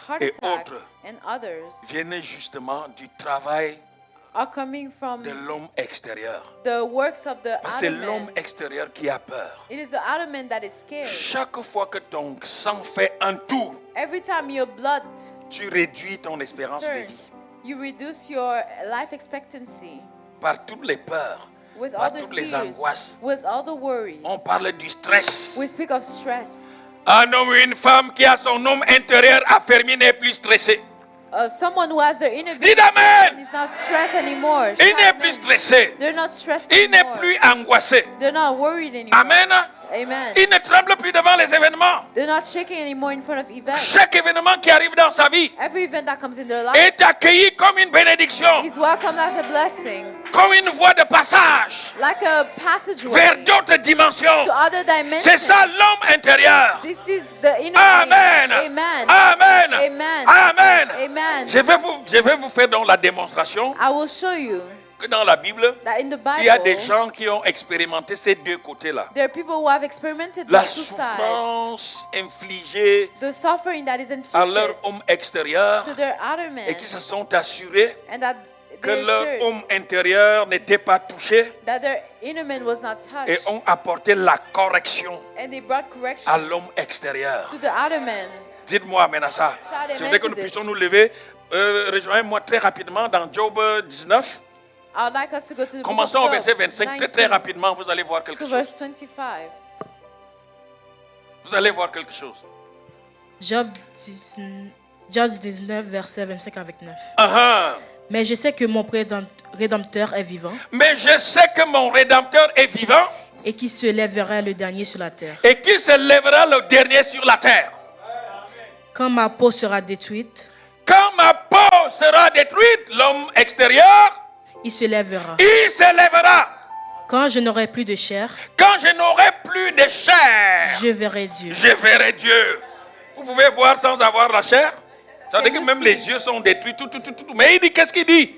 heart Et attacks autres. and others viennent justement du travail are coming from de l'homme extérieur. the works of the Parce que c'est outer l'homme man. extérieur qui a peur. It is the outer man that is scared. Chaque fois que ton sang fait un tour, Every time your blood tu réduis ton espérance de vie turns, you reduce your life expectancy par toutes les peurs, with par all the toutes les fears, angoisses. with all the worries. On parle du stress. We speak of stress. Un homme ou une femme qui a son homme intérieur affermi n'est plus stressé. Someone who has their inner Dites being amen. is not stressed anymore. Il Shout n'est amen. plus stressé. They're not stressed Il n'est anymore. plus angoissé. They're not worried anymore. Amen. Amen. Il ne tremble plus devant les événements. They're not shaking anymore in front of events. Chaque événement qui arrive dans sa vie Every event that comes in their life est accueilli comme une bénédiction, is welcomed as a blessing, comme une voie de passage like a vers passageway d'autres dimensions. to other dimensions. C'est ça l'homme intérieur. This is the inner Amen. being. Amen. Amen. Amen. Amen. Amen. Je vais vous faire donc la démonstration I will show you que dans la Bible, that in the il y a des Bible, gens qui ont expérimenté ces deux côtés-là. there are people who have experimented La the two sides. souffrance infligée The suffering that is à leur inflicted homme extérieur to their outer man, et qui se sont assurés and that que they leur assured homme intérieur n'était pas touché that their inner man was not et touched, ont apporté la correction and they brought correction à l'homme extérieur. to the outer man. Dites-moi amen à ça. Shout Je amen voudrais que to nous this. puissions nous lever. Rejoignez-moi très rapidement dans Job 19. I would like us to go to the book of Commençons au Job verset 25. Très 19, rapidement, vous allez voir quelque to chose. verse 25. Vous allez voir quelque chose. Job 19, verset 25 avec 9. Uh-huh. Mais je sais que mon Rédempteur est vivant Mais je sais que mon Rédempteur est vivant et qui se lèvera le dernier sur la terre. et qu'il se lèvera le dernier sur la terre. Quand ma peau sera détruite, Quand ma peau sera détruite, l'homme extérieur, il se lèvera. il se lèvera. Quand je n'aurai plus de chair, Quand je n'aurai plus de chair, je verrai Dieu. je verrai Dieu. Vous pouvez voir sans avoir la chair. Ça veut dire que même see? les yeux sont détruits. Tout. Mais il dit, qu'est-ce qu'il dit?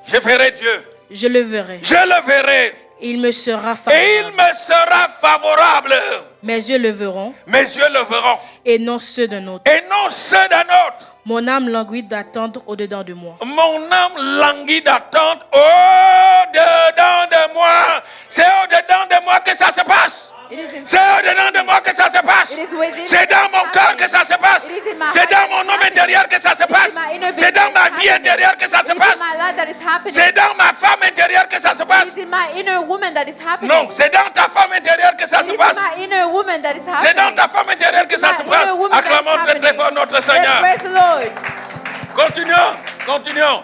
Je verrai Dieu. Je le verrai. Je le verrai. Il me sera Et il favorable. me sera favorable. Mes yeux le verront Mes yeux le verront. et non ceux d'un autre. Et non ceux d'un autre. Mon âme languit d'attendre au-dedans de moi. Mon âme languit d'attente au-dedans de moi. C'est au-dedans de moi que ça se passe. It is in C'est au-dedans de moi que ça se passe. It is within C'est dans me mon that cœur it's que ça se passe. It is in my C'est heart dans that mon it's homme happening. intérieur que ça se passe. my inner being C'est dans that ma it's vie happening. intérieure que ça se It is in passe. my life that is happening. C'est dans ma femme intérieure que ça se It passe. is in my inner woman that is happening. Non, c'est dans ta femme intérieure que ça It se is passe. in my inner woman that is happening. C'est dans ta femme intérieure que ça se My passe. inner woman that is Acclamons très très happening. fort notre Let's Seigneur. praise the Lord. Continuons.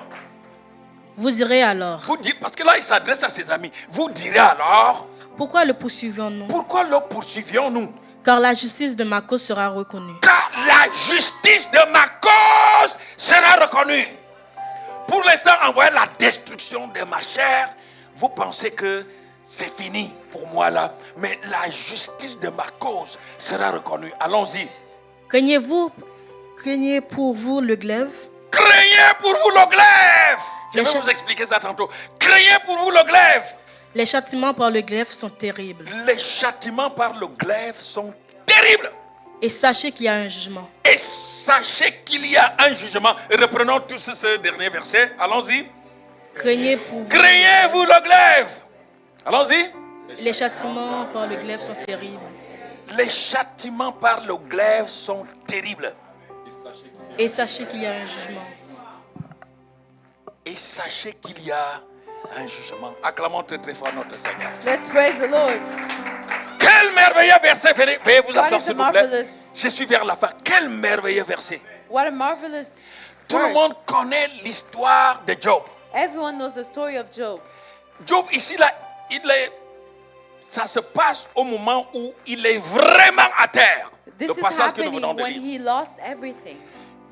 Vous direz alors, Vous dites, parce que là il s'adresse à ses amis. Vous direz alors, pourquoi le poursuivons-nous? pourquoi le poursuivions-nous? Car la justice de ma cause sera reconnue. Car la justice de ma cause sera reconnue. Pour l'instant, en voyant la destruction de ma chair, vous pensez que c'est fini pour moi là. Mais la justice de ma cause sera reconnue. Allons-y. Craignez pour vous le glaive, Craignez pour vous le glaive. Je Les vais cha- vous expliquer ça tantôt. Craignez pour vous le glaive. les châtiments par le glaive sont terribles. Les châtiments par le glaive sont terribles. Et sachez qu'il y a un jugement. Et sachez qu'il y a un jugement. Reprenons tous ce dernier verset. Allons-y. Craignez pour vous. Craignez-vous le glaive. Allons-y. Les châtiments par le glaive sont terribles. Les châtiments par le glaive sont terribles. Et sachez qu'il y a un jugement. Et sachez qu'il y a un jugement. Acclamons très très fort notre Seigneur. Let's praise the Lord. Quel merveilleux verset. Veuillez vous What asseoir is a s'il vous plaît. marvelous, Je suis vers la fin. Quel merveilleux verset. what a marvelous Tout le monde verse. connaît l'histoire de Job. Everyone knows the story of Job. Job ici là, ça se passe au moment où il est vraiment à terre. This Le is passage que nous happening venons de when lire. he lost everything.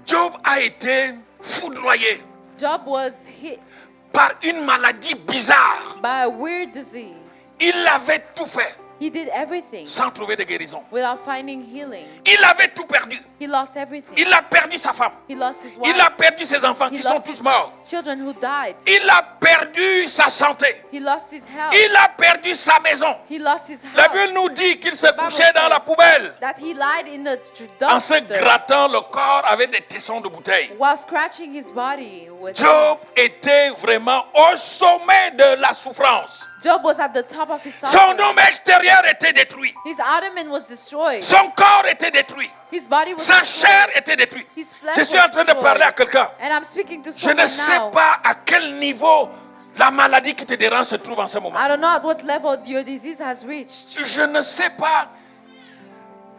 Job a été foudroyé Job was hit par une maladie bizarre. by a weird disease. Il avait tout fait He did everything sans trouver de guérison. without finding healing. Il avait tout perdu. He lost everything. Il a perdu sa femme. He lost his wife. Il a perdu ses enfants He qui sont lost tous his morts. children who died. Il a perdu sa santé. He lost his health. Il a perdu sa maison. He lost his La house. Bible nous dit qu'il se The Bible couchait dans la says poubelle that he lied in the en se dumpster grattant le corps avec des tessons de bouteille. while scratching his body with Job nails. était vraiment au sommet de la souffrance. Job was at the top of his Son suffering. homme extérieur était détruit. His outer man was destroyed. Son corps était détruit. His body was Sa destroyed. chair était détruite. His flesh Je suis was en train de parler à quelqu'un. And I'm speaking to Je someone ne sais now. pas à quel niveau la maladie qui te dérange se trouve en ce moment. I don't know at what level your disease has reached. Je ne sais pas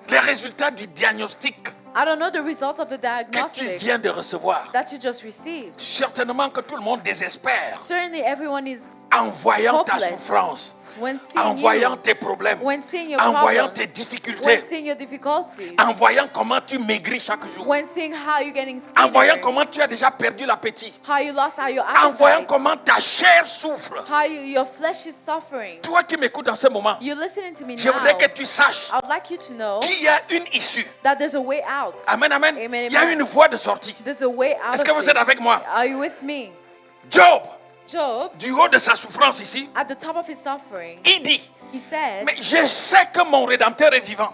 les résultats du diagnostic I don't know the results of the que tu diagnostic viens de recevoir. that you just received. Certainement que tout le monde désespère Certainly everyone is en voyant ta hopeless souffrance, when en seeing voyant you, tes problèmes, when seeing your en voyant problems, tes when difficultés, seeing your difficulties, en voyant comment tu maigris chaque jour, when seeing how you're getting en voyant thinner, comment tu as déjà perdu l'appétit, how you lost all your en voyant appetite, comment ta chair souffre. how your flesh is suffering. Toi qui m'écoutes en ce moment, You're listening to me je now. voudrais que tu saches I would like you to know qu'il y a une issue. that there's a way out. Amen, amen. Amen, Il y a amen. une voie de sortie. There's a way out. Est-ce of que vous this. êtes avec moi? Are you with me? Job, Job, du haut de sa souffrance ici, at the top of his suffering, il dit, he said, mais je sais que mon Rédempteur est vivant.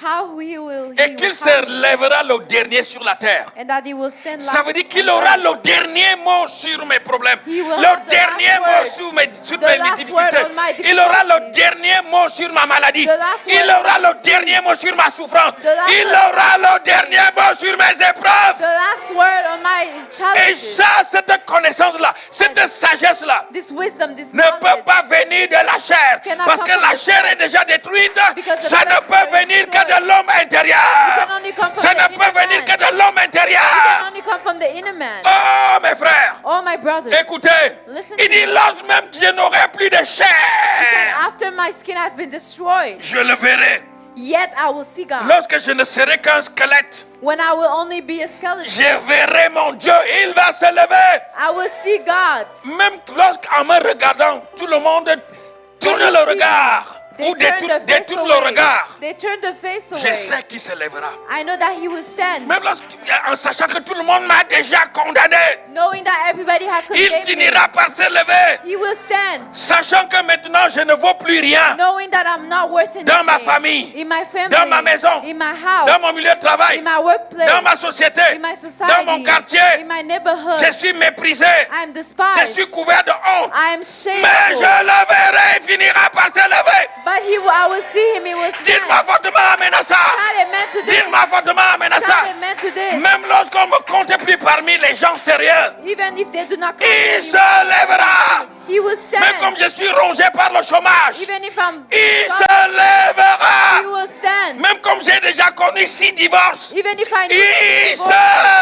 how he will et qu'il se have- lèvera le dernier sur la terre. and that he will stand Ça veut last dire qu'il on aura earth. le dernier mot sur mes problèmes, He will le have the dernier last mot word. sur mes The last word difficultés. on my Il aura le difficulties. dernier mot sur ma maladie. The last Il word on aura my le disease. dernier mot sur ma souffrance. The last Il word on aura my le dernier mot sur mes épreuves. The last word on my Et challenges. ça, cette connaissance-là, cette sagesse-là, This wisdom, this ne peut knowledge. pas venir de la chair. Cannot Parce come que from la the chair flesh. est déjà détruite. Because the Ça ne flesh peut is venir que destroyed. de l'homme intérieur. can only come from Ça the ne peut inner venir man. que de l'homme Can intérieur. only come from the inner man. Oh, mes frères. Oh, my brothers. Écoutez, Listen il to dit, me. lorsque même je n'aurai plus de And chair, after my skin has been destroyed, je le verrai. yet I will see God. Lorsque je ne serai qu'un squelette, When I will only be a skeleton, je verrai mon Dieu, il va se lever. I will see God. Même lorsqu'en me regardant, tout le monde tourne When you le see regard They ou turn the face détourne le away. regard. They turn the face Je away. sais qu'il se lèvera. I know that he will stand. Même en sachant que tout le monde m'a déjà condamné, Knowing that everybody has il condemned me, finira par se lever. he will stand. Sachant que maintenant je ne vaux plus rien Knowing that I'm not worth anything. dans ma famille, In my family. dans ma maison, In my house. dans mon milieu de travail, In my workplace. dans ma société, In my dans society. mon quartier. In my neighborhood. Je suis méprisé. I'm Je despised. suis couvert de honte. I am Mais shameful. je le verrai, il finira par se lever. But I will see him, he will Dites-moi stand. fortement amen à ça. Shout amen to this. Dites-moi fortement amen à ça. Shout amen to this. Même lorsqu'on ne me compte plus parmi les gens sérieux, Even if they do not il come, se lèvera. he will Même comme stand. je suis rongé par le chômage, Even if I'm il se he lèvera. will stand. Même comme j'ai déjà connu 6 divorces, Even if I il need se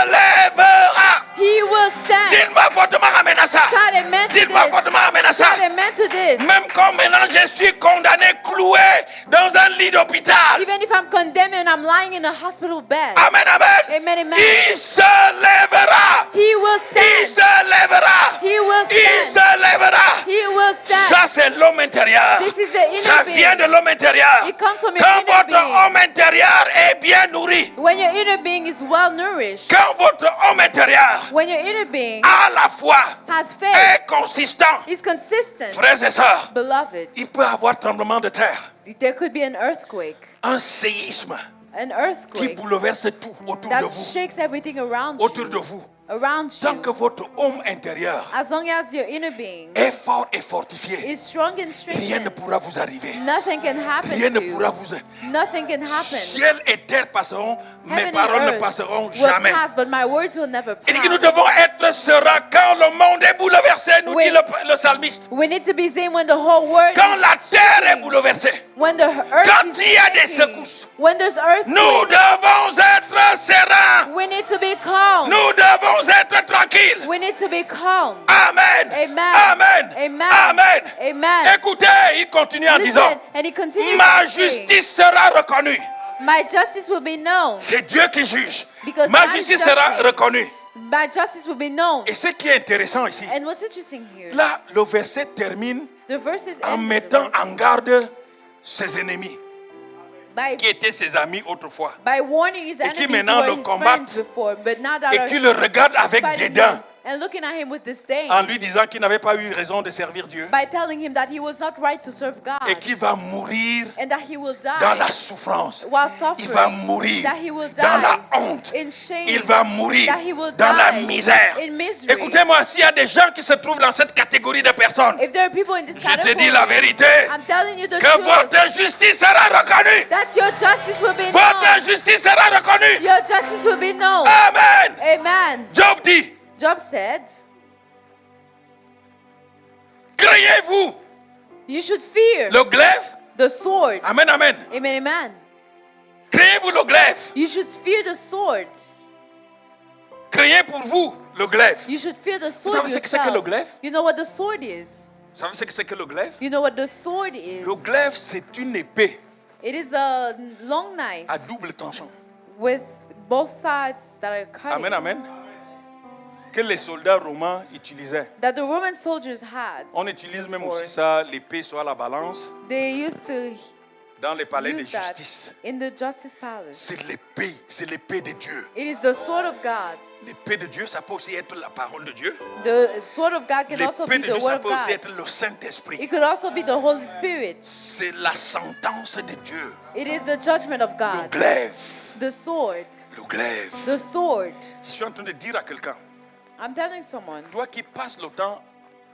lèvera. he will stand. Dites-moi fortement amen à ça. Shout amen to Dites-moi this. fortement amen à ça. Shout amen to this. Même comme maintenant je suis condamné, cloué dans un lit d'hôpital. Even if I'm condemned and I'm lying in a hospital bed. Amen, amen. Amen, amen. Il se lèvera. He will Il stand. se lèvera. He will Il stand. se lèvera. He will stand. Ça, c'est l'homme intérieur. This is the inner Ça being. vient de l'homme intérieur. It comes from your Quand inner votre being. homme intérieur est bien nourri, When your inner being is well nourished, quand votre homme intérieur when your inner being à la fois has faith, est consistant, is consistent, frères et sœurs, beloved, il peut avoir tremblement de terre, there could be an earthquake. un séisme An qui earthquake bouleverse tout autour de that vous, shakes everything around autour de you. vous. Around Tant que you. votre homme intérieur As long as your inner being est fort et fortifié, is strong and rien ne strengthened, pourra vous arriver. nothing can happen Rien ne to pourra you. vous. Nothing can happen. Ciel et terre passeront, mes Heaven paroles and ne earth passeront will jamais. pass, but my words will never Il dit que nous pass. devons être sereins quand le monde est bouleversé, nous Oui. dit le psalmiste. We need to be saying when the whole world Quand la is terre est shaking, bouleversée, when the earth Quand is il y a des shaking, secousses, when there's nous earthquake, devons être sereins. we need to be calm. Nous devons être tranquilles. We need to be calm. Amen. Amen. Amen. Amen. Amen. Amen. Écoutez, il continue en disant, Listen, and he continues ma to say, justice sera reconnue. my justice will be known. C'est Dieu qui juge. Because Ma God is justice sera judging. reconnue. My justice will be known. Et ce qui est intéressant ici, And what's interesting here, là, le verset termine the verses en end with the mettant verse en garde ses ennemis, by, qui étaient ses amis autrefois, by warning his Et qui enemies who maintenant were le his combattent. friends before, but now that et are qui le regardent avec fighting dédain, him and looking at him with disdain, en lui disant qu'il n'avait pas eu raison de servir Dieu, by telling him that he was not right to serve God et qu'il va mourir and that he will die dans la souffrance. while Il va suffering, mourir that he will dans la die honte. in shame, Il va mourir that he will dans la die misère. in misery. Écoutez-moi, s'il y a des gens qui se trouvent dans cette catégorie de personnes, If there are people in this je te dis la category, vérité, I'm telling you the que truth, votre justice sera reconnue. that your justice will be Votre known. justice sera reconnue. Your justice will be known. Amen. Amen. Job dit, Job said, craignez-vous you should fear le glaive? the sword. Amen, amen. Amen, amen. Craignez-vous le glaive? You should fear the sword. Craignez pour vous le glaive. You should fear the sword savez ce que c'est que le yourselves. glaive? You know what the sword is? Vous savez ce que c'est que le glaive? You know what the sword is? Le glaive, c'est une épée It is a long knife à double tranchant. with both sides that are cutting. Amen, amen. Que les soldats romains utilisaient. That the Roman soldiers had. On utilise même before. aussi ça, l'épée soit la balance. They used to dans les palais de use that justice. in the justice palace. C'est l'épée de Dieu. It is the sword of God. L'épée de Dieu, ça peut aussi être la parole de Dieu. The sword of God can also L'épée be de the Dieu, word ça of peut aussi God. être le Saint-Esprit. It could also be the Holy Spirit. C'est la sentence de Dieu. It is the judgment of Le God. glaive. The sword. Le glaive. The sword. Je suis en train de dire à quelqu'un, I'm telling someone, toi qui passes le temps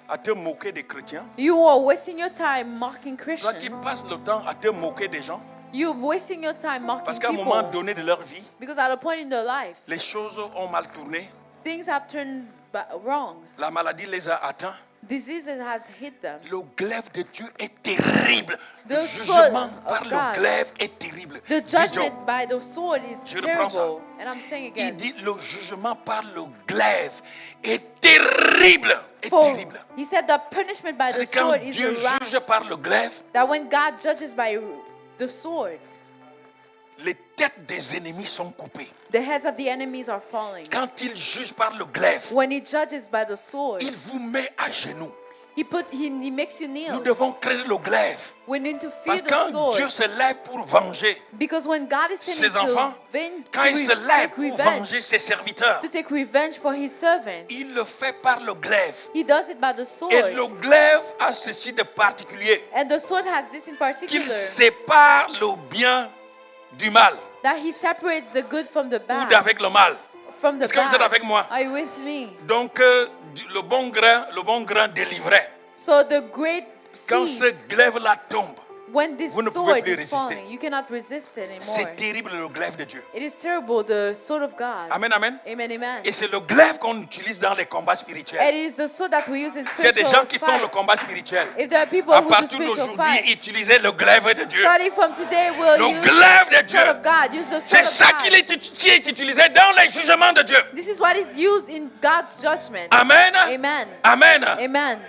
à te moquer des chrétiens, you are wasting your time mocking toi qui Christians. passes le temps à te moquer des gens, You're wasting your time mocking parce qu'à un moment people. donné de leur vie, Because at a point in their life, les choses ont mal tourné, things have turned wrong. la maladie les a atteints. Disease has hit them. Le glaive de Dieu est terrible. Le The jugement sword par of le God. glaive est terrible. The Dis donc, judgment by the sword is Je reprends ça. terrible. And I'm saying il again, dit le jugement par le glaive est terrible. Est for, terrible. he said the punishment by the C'est quand sword is Dieu the wrath. juge par le glaive, That when God judges by the sword, les têtes des ennemis sont coupées. the heads of the enemies are falling. Quand il juge par le glaive, When he judges by the sword, il vous met à genoux. he makes you Nous kneel. devons craindre le glaive. We need to fear Parce que the quand sword. Dieu se lève pour venger Because when God is ses sending enfants, to quand il se lève take pour venger ses serviteurs, to take revenge for his servants, il le fait par le glaive. he does it by the sword. Et le glaive a ceci de particulier, And the sword has this in qu'il particular, sépare le bien du mal, that he separates the good from the ou bad. d'avec le mal. From the Est-ce que vous êtes bad. avec moi? Are you with me? Donc, le bon grain délivré. So the great Quand seed, ce glaive-là tombe, when this vous ne pouvez sword plus is résister. falling, you cannot resist it anymore. c'est terrible le glaive de Dieu. It is terrible, the sword of God. Amen, amen. Amen, amen. Et c'est le glaive qu'on utilise dans les combats spirituels. It is the sword that we use in S'il y a des gens spiritual qui font le fights. combat spirituel, If there are people à who do partir spiritual d'aujourd'hui, fights, utilisez le glaive de Dieu. starting from today, we'll Le use glaive de the sword Dieu. of God. Use the sword C'est of ça God. qui est utilisé dans les jugements de Dieu. This is what is used in God's judgment. Amen. Amen. Amen. Amen.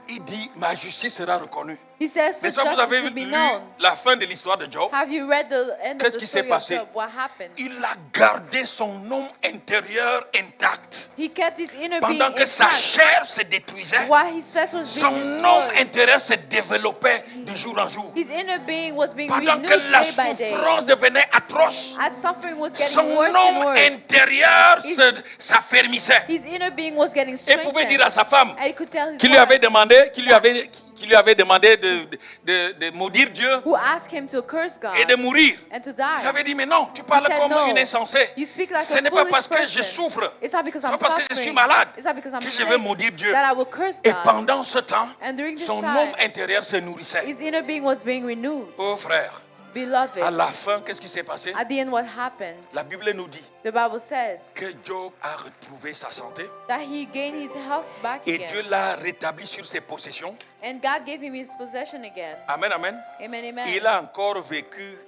Il dit, ma justice sera reconnue. He says, for N'est-ce pas, vous justice avez will be lu known. la fin de l'histoire de Job? Have you read the end Qu'est-ce of the qui s'est story of passé? Job? What happened? Il a gardé son homme intérieur intact. He kept his inner being Pendant que sa intact chair se détruisait, while his flesh was son being homme destroyed. intérieur se développait de jour en jour. His inner being was being Pendant renewed que la day by day. souffrance devenait atroce, As suffering was getting son worse and homme worse, intérieur His- s'affermissait. his inner being was getting Et pouvait dire à strengthened. sa femme, And he could tell his qui lui avait wife, demandé, qui lui avait demandé de maudire Dieu who asked him to curse God et de mourir. and to Il die. avait dit, mais non, tu parles said, comme "No. une insensée. You speak like Ce a n'est pas foolish parce que je person. souffre, It's not because c'est I'm pas parce que je suis suffering. malade It's not because I'm que je vais sick maudire Dieu. that I will curse Et God. pendant ce temps, And during this son time, homme intérieur se nourrissait. His inner being was being renewed. Oh frère, à Beloved, la fin, qu'est-ce qui s'est passé? at the end what happened? La Bible nous dit The Bible says que Job a retrouvé sa santé that he gained his health back et again. Dieu l'a rétabli sur ses possessions. And God gave him his possession again. Amen, amen. Amen, amen. Il a encore vécu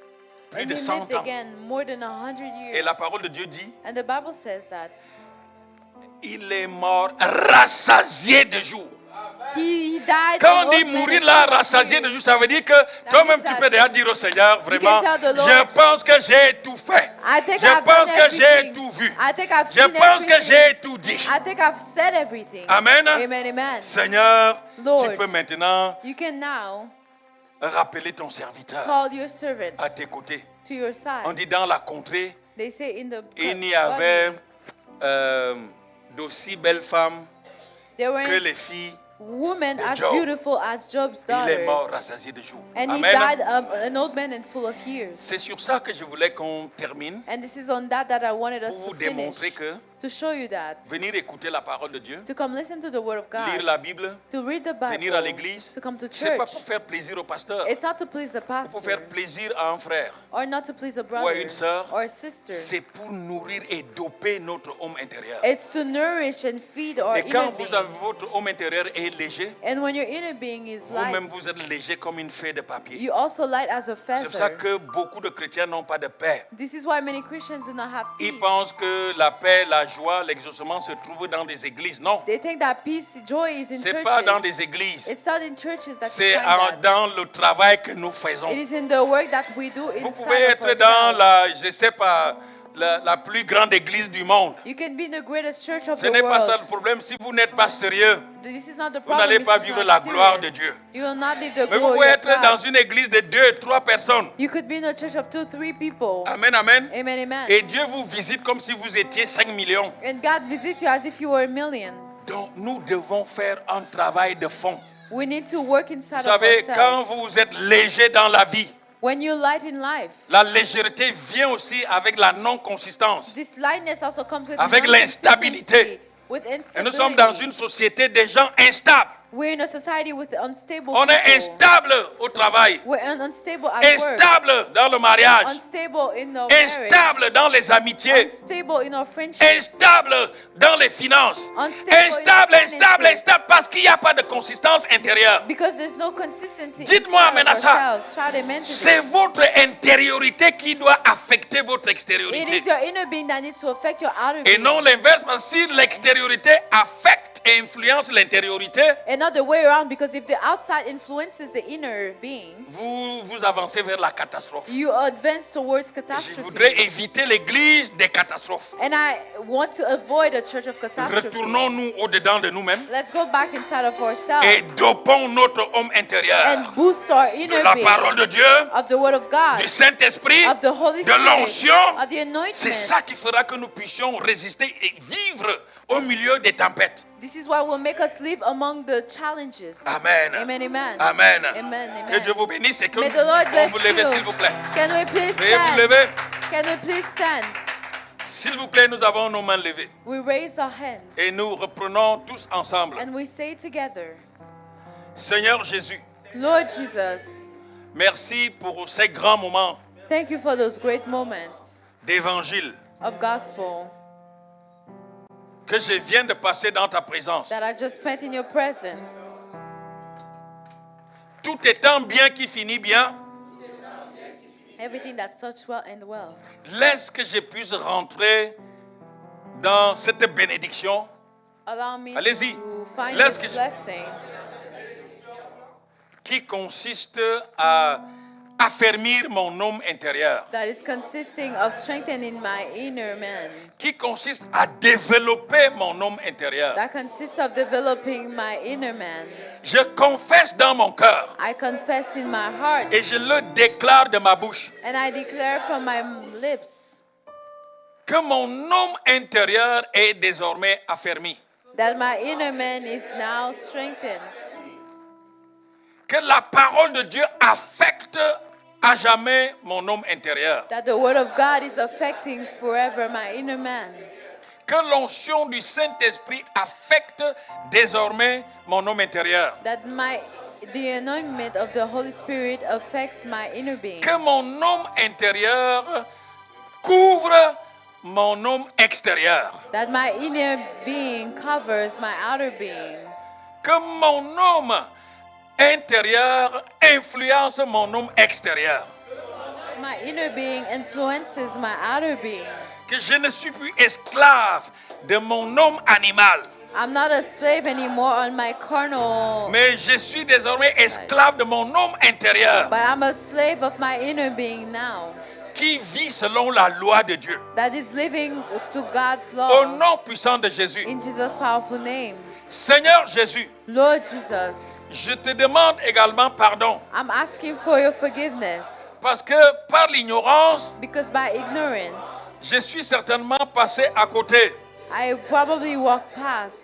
plus And de he 100 lived ans. again more than 100 Et years. la parole de Dieu dit, And the Bible says that il est mort rassasié de jour. he died. Quand an on dit old man mourir and là, full of rassasié de years. jour, ça veut dire que toi-même tu peux déjà dire au Seigneur, vraiment, tell the Lord, je pense que j'ai tout fait. I think Je I've pense done que j'ai everything. tout vu. I think I've Je seen pense que everything. j'ai tout dit. I think I've said everything. Amen. Amen, amen. Seigneur, Lord, tu peux maintenant You can now rappeler ton serviteur call your servant à tes côtés. to your On side. dit dans la contrée, They say in the il n'y body, avait d'aussi belles femmes there were que les filles. women as Job. beautiful as Job's Il est mort daughters. rassasié de jour. And he Amen. died an old man and full of years. C'est sur ça que je voulais qu'on termine And this is on that I wanted pour us vous to finish. démontrer que To show you that. venir écouter la parole de Dieu, To come listen to the word of lire God. la Bible, To read the venir à Bible. l'église, To come to c'est pas church. pour faire plaisir au pasteur, It's not to please the pour pastor. faire plaisir à un frère. Or not to please a à brother. une sœur, Or a sister. C'est pour nourrir et doper notre homme intérieur. It's to nourish and feed our Et quand inner vous being. avez votre homme intérieur est léger, And when your inner being is light, vous-même vous êtes léger comme une feuille de papier. you also light as a C'est pour ça feather. que beaucoup de chrétiens n'ont pas de paix. This is why many Christians do not have peace. Ils pensent que la paix, la joie, l'exaucement se trouvent dans des églises. Non, They think that peace, joy is in c'est pas dans churches. des églises. It's not in churches that you C'est find that. dans le travail que nous faisons. It is in the work that we do Vous inside pouvez of être dans ourselves. je sais pas, la plus grande église du monde. You can be in the greatest church of Ce the n'est pas ça world. le problème. Si vous n'êtes pas sérieux, This is not the vous problem. n'allez if pas it's vivre not la gloire de serious. Dieu. You will not live the Mais vous glory pouvez of être dans God. une église de 2, 3 personnes. You could be in a church of 2, 3 people. Amen, amen. Amen, amen. Et Dieu vous visite comme si vous étiez 5 millions. And God visits you as if you were a million. Donc nous devons faire un travail de fond. We need to work Vous inside of savez, quand ourselves. vous êtes léger dans la vie, When you're light in life, la légèreté vient aussi avec la non-consistance. this lightness also comes with Avec l'instabilité. non-consistency, with Et nous sommes dans instability. une société des gens instables. We're in a society with unstable On est people. instable au travail, We're unstable at work. instable dans le mariage, Unstable in our marriage. instable dans les amitiés, Unstable in our friendships. instable dans les finances, Unstable in instable, our instable, finances. instable parce qu'il n'y a pas de consistance intérieure. Because there's no consistency Dites-moi inside amen à of ça. ourselves. Shout amen to C'est this. votre intériorité qui doit affecter votre It extériorité. is your inner being that needs to affect your outer Et being. non l'inverse, parce que si l'extériorité affecte et influence l'intériorité, And not the way around, because if the outside influences the inner being, vous avancez vers la catastrophe. you advance towards Je catastrophe. voudrais éviter l'église des catastrophes. And I want to avoid a church of catastrophe. Retournons-nous au-dedans de nous-mêmes Let's go back inside of et ourselves dopons notre homme intérieur and boost our de inner la being parole de Dieu, of the Word of God, du Saint-Esprit, of the Holy de Spirit, l'onction. of the anointment. C'est ça qui fera que nous puissions résister et vivre au milieu des tempêtes. This is what will make us live among the challenges. Amen. Amen, amen. Amen. Amen, amen. Que Dieu vous bénisse et que May the Lord vous bless vous levez, you. s'il vous plaît. Can we please Veuillez vous stand? lever. Can we please stand? S'il vous plaît, nous avons nos mains levées. We raise our hands Et nous reprenons tous ensemble. and we say together, Seigneur Jésus, Lord Jesus, merci pour ces grands moments thank you for those great moments d'évangile of gospel que je viens de passer dans ta présence. that I just spent in your presence. Tout étant bien qui finit bien, Everything that starts well and well. laisse que je puisse rentrer dans cette bénédiction Allow me Allez-y. to find Laisse this que- blessing qui consiste à affermir mon homme intérieur, that is consisting of strengthening my inner man, qui consiste à développer mon homme intérieur. that consists of developing my inner man. Je confesse dans mon cœur I confess in my heart et je le déclare de ma bouche and I declare from my lips que mon homme intérieur est désormais affermi. that my inner man is now strengthened. Que la parole de Dieu affecte à jamais mon homme intérieur. That the word of God is affecting forever my inner man. Que l'onction du Saint-Esprit affecte désormais mon homme intérieur. That the anointment of the Holy Spirit affects my inner being. Que mon homme intérieur couvre mon homme extérieur. That my inner being covers my outer being. Que mon homme intérieur influence mon homme extérieur. My inner being influences my outer being. Que je ne suis plus esclave de mon homme animal, I'm not a slave anymore on my carnal, mais je suis désormais esclave de mon homme intérieur but I'm a slave of my inner being now. qui vit selon la loi de Dieu. That is living to God's Au law. nom puissant de Jésus. In Jesus' powerful name. Seigneur Jésus, Lord Jesus, je te demande également pardon I'm asking for your forgiveness parce que par l'ignorance, because by ignorance, je suis certainement passé à côté I probably walked past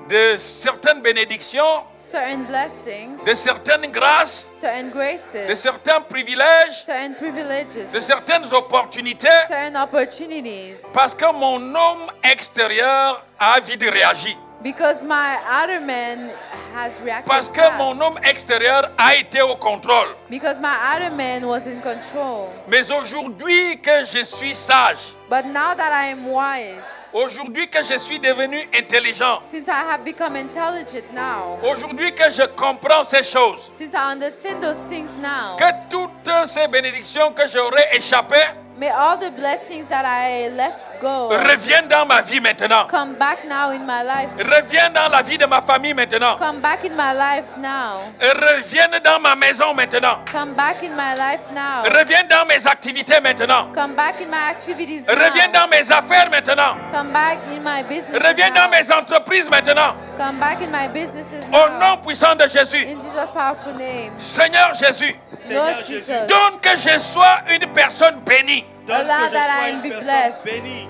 de certaines bénédictions, certain blessings, de certaines grâces, certain de graces, certains privilèges, certain privileges, de certaines opportunités certain opportunities parce que mon homme extérieur a vite réagi. because my outer man has reacted Parce que fast. mon homme extérieur a été au contrôle. Because my outer man was in control. Mais aujourd'hui que je suis sage, But now that I am wise, aujourd'hui que je suis devenu intelligent, since I have become intelligent now, aujourd'hui que je comprends ces choses, since I understand those things now, que toutes ces bénédictions que j'aurais échappées, may all the blessings that I left go. Reviens dans ma vie maintenant. Come back now in my life. Reviens dans la vie de ma famille maintenant. Come back in my life now. Reviens dans ma maison maintenant. Come back in my life now. Reviens dans mes activités maintenant. Come back in my activities Reviens now. dans mes affaires maintenant. Come back in my business Reviens now. dans mes entreprises maintenant. Come back in my businesses Au now. nom puissant de Jésus. In Jesus' powerful name. Seigneur Jésus, Lord Jesus. donne que je sois une personne bénie Donne Allow que je that sois I une be personne blessed. bénie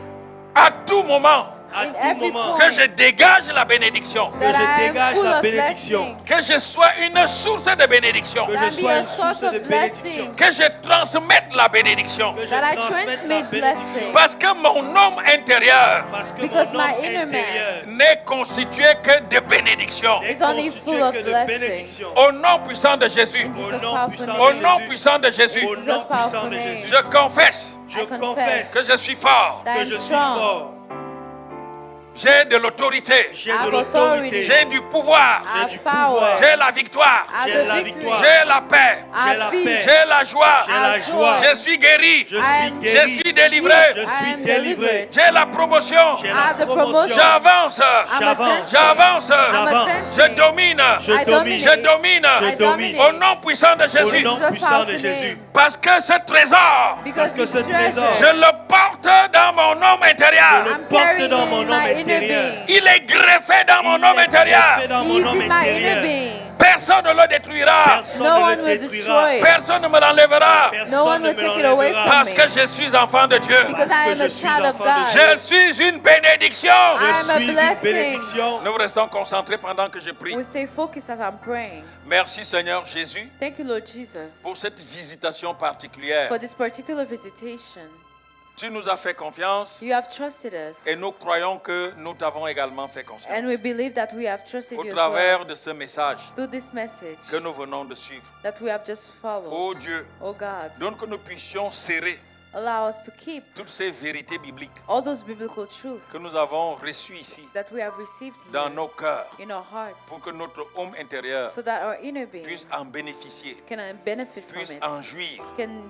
à tout moment. à In tout every moment. point. Que je dégage la bénédiction. Que That je I am dégage full la of bénédiction. blessings. Que je sois une source de bénédiction. Que That je be sois a une source source de of bénédiction. blessing. Que je transmette la bénédiction. Que je That I transmette la transmit bénédiction. blessing. Parce que mon homme intérieur Parce que Because mon homme my inner man intérieur n'est constitué que de bénédictions. n'est is only constitué full of que de blessings. bénédictions. Au nom puissant de Jésus. In Au Jesus' nom powerful puissant name. Au de nom Jésus. puissant de Jésus. Au Jesus' nom puissant powerful de name. Jésus. Je confesse Je I confess confesse que je suis fort. that que I'm je suis strong. fort. J'ai de l'autorité. J'ai I de have l'autorité. J'ai du pouvoir. I J'ai have du power. pouvoir. J'ai la victoire. I have J'ai the la victory. victoire. J'ai la paix. I J'ai have la peace. paix. J'ai la joie. J'ai la I joie. Je suis guéri. Je I suis am- Je guéri. suis délivré. Je I suis am délivré. delivered. J'ai la promotion. J'ai I la have the promotion. promotion. J'avance. I'm J'avance. advancing. J'avance. I'm J'avance. Je advancing. domine. Je I domine. Je domine. Je I domine. Au nom puissant de Au Jésus. nom Jesus' puissant de powerful Jésus. name. Parce que ce trésor, Because que this ce trésor, je treasure, le porte dans mon homme intérieur. le I'm porte carrying dans it mon in homme my inner intérieur. being. Il est greffé dans mon Il homme est intérieur. greffé dans He mon is homme in my inner intérieur. being. Personne ne le détruira. Personne No ne one le will détruira. destroy it. Personne ne me l'enlèvera. Personne No one ne will me take it away l'enlèvera. from Parce me. que je suis enfant de Dieu. Because Parce I que am je a suis child of enfant de God. Dieu. Je suis une bénédiction. I Je am a suis une blessing. bénédiction. Nous restons concentrés pendant que je prie. We stay focused as I'm praying. Merci Seigneur Jésus Thank you, Lord Jesus, pour cette visitation particulière. for this particular visitation. Tu nous as fait confiance You have trusted us. et nous croyons que nous t'avons également fait And confiance. we believe that we have trusted Au you as travers well. de ce message Through this message que nous venons de suivre. that we have just followed. Oh Dieu, Oh God, donne que nous puissions serrer allow us to keep toutes ces vérités bibliques all those biblical truths que nous avons reçues ici that we have received dans here nos cœurs in our hearts, pour que notre homme intérieur so that our inner being puisse en bénéficier, can benefit from puisse it, en jouir. can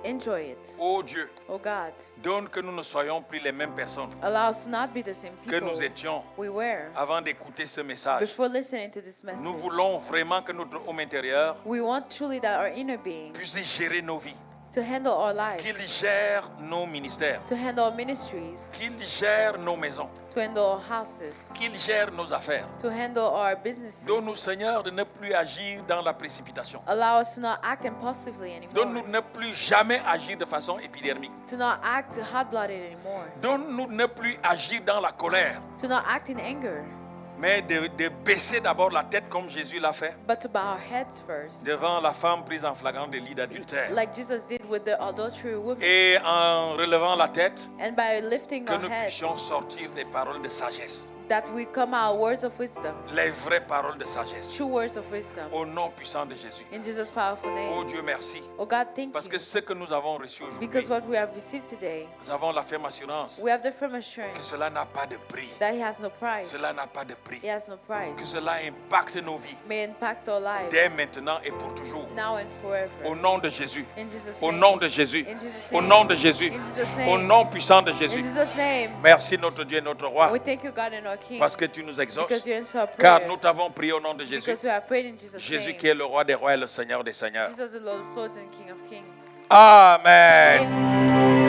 enjoy it. Oh Dieu, Oh God, donne que nous ne soyons plus les mêmes personnes allow us to not be the same que people nous étions we were avant d'écouter ce message. before listening to this message. Nous voulons vraiment que notre homme intérieur We want truly that our inner being puisse gérer nos vies, to handle our qu'il lives, gère nos ministères, to handle our ministries, qu'il gère nos maisons, to handle our houses, qu'il gère nos affaires. to handle our businesses. Donne-nous, Seigneur, de ne plus agir dans la précipitation. Allow us to not act impulsively Donne-nous anymore, de ne plus jamais agir de façon épidermique. to not act hot-blooded anymore, Donne-nous de ne plus agir dans la colère, to not act in anger, mais de baisser d'abord la tête comme Jésus l'a fait but to bow our heads first, devant la femme prise en flagrant délit d'adultère. like Jesus did with the adultery woman. Et en relevant la tête, And by lifting que our nous heads, puissions sortir des paroles de sagesse, that we come out words of wisdom, les vraies paroles de sagesse. true words of wisdom, Au nom puissant de Jésus. in Jesus' powerful Oh name. Dieu, merci. Oh God, thank Parce que you, ce que nous avons reçu aujourd'hui, because what we have received today, nous avons la ferme assurance we have the firm que assurance cela n'a pas de prix. that He has no price. Cela n'a pas de prix. He has no price. Que cela impacte nos vies May impact our lives dès maintenant et pour toujours. now and forever. Au nom de Jésus. In Jesus' Au name. nom de Jésus. In Jesus' Au name. nom de Jésus. In Jesus' Au name. nom puissant de In Jésus. Jesus' name. Merci notre Dieu, notre roi, We thank you, God and our King, parce que tu nous exauces. because you answer our Car prayers. nous t'avons prié au nom de Jésus. Because we have prayed in Jesus' Jésus name. qui est le roi des rois et le Seigneur des seigneurs. Jesus, the Lord of Lords and King of Kings. Amen. Amen.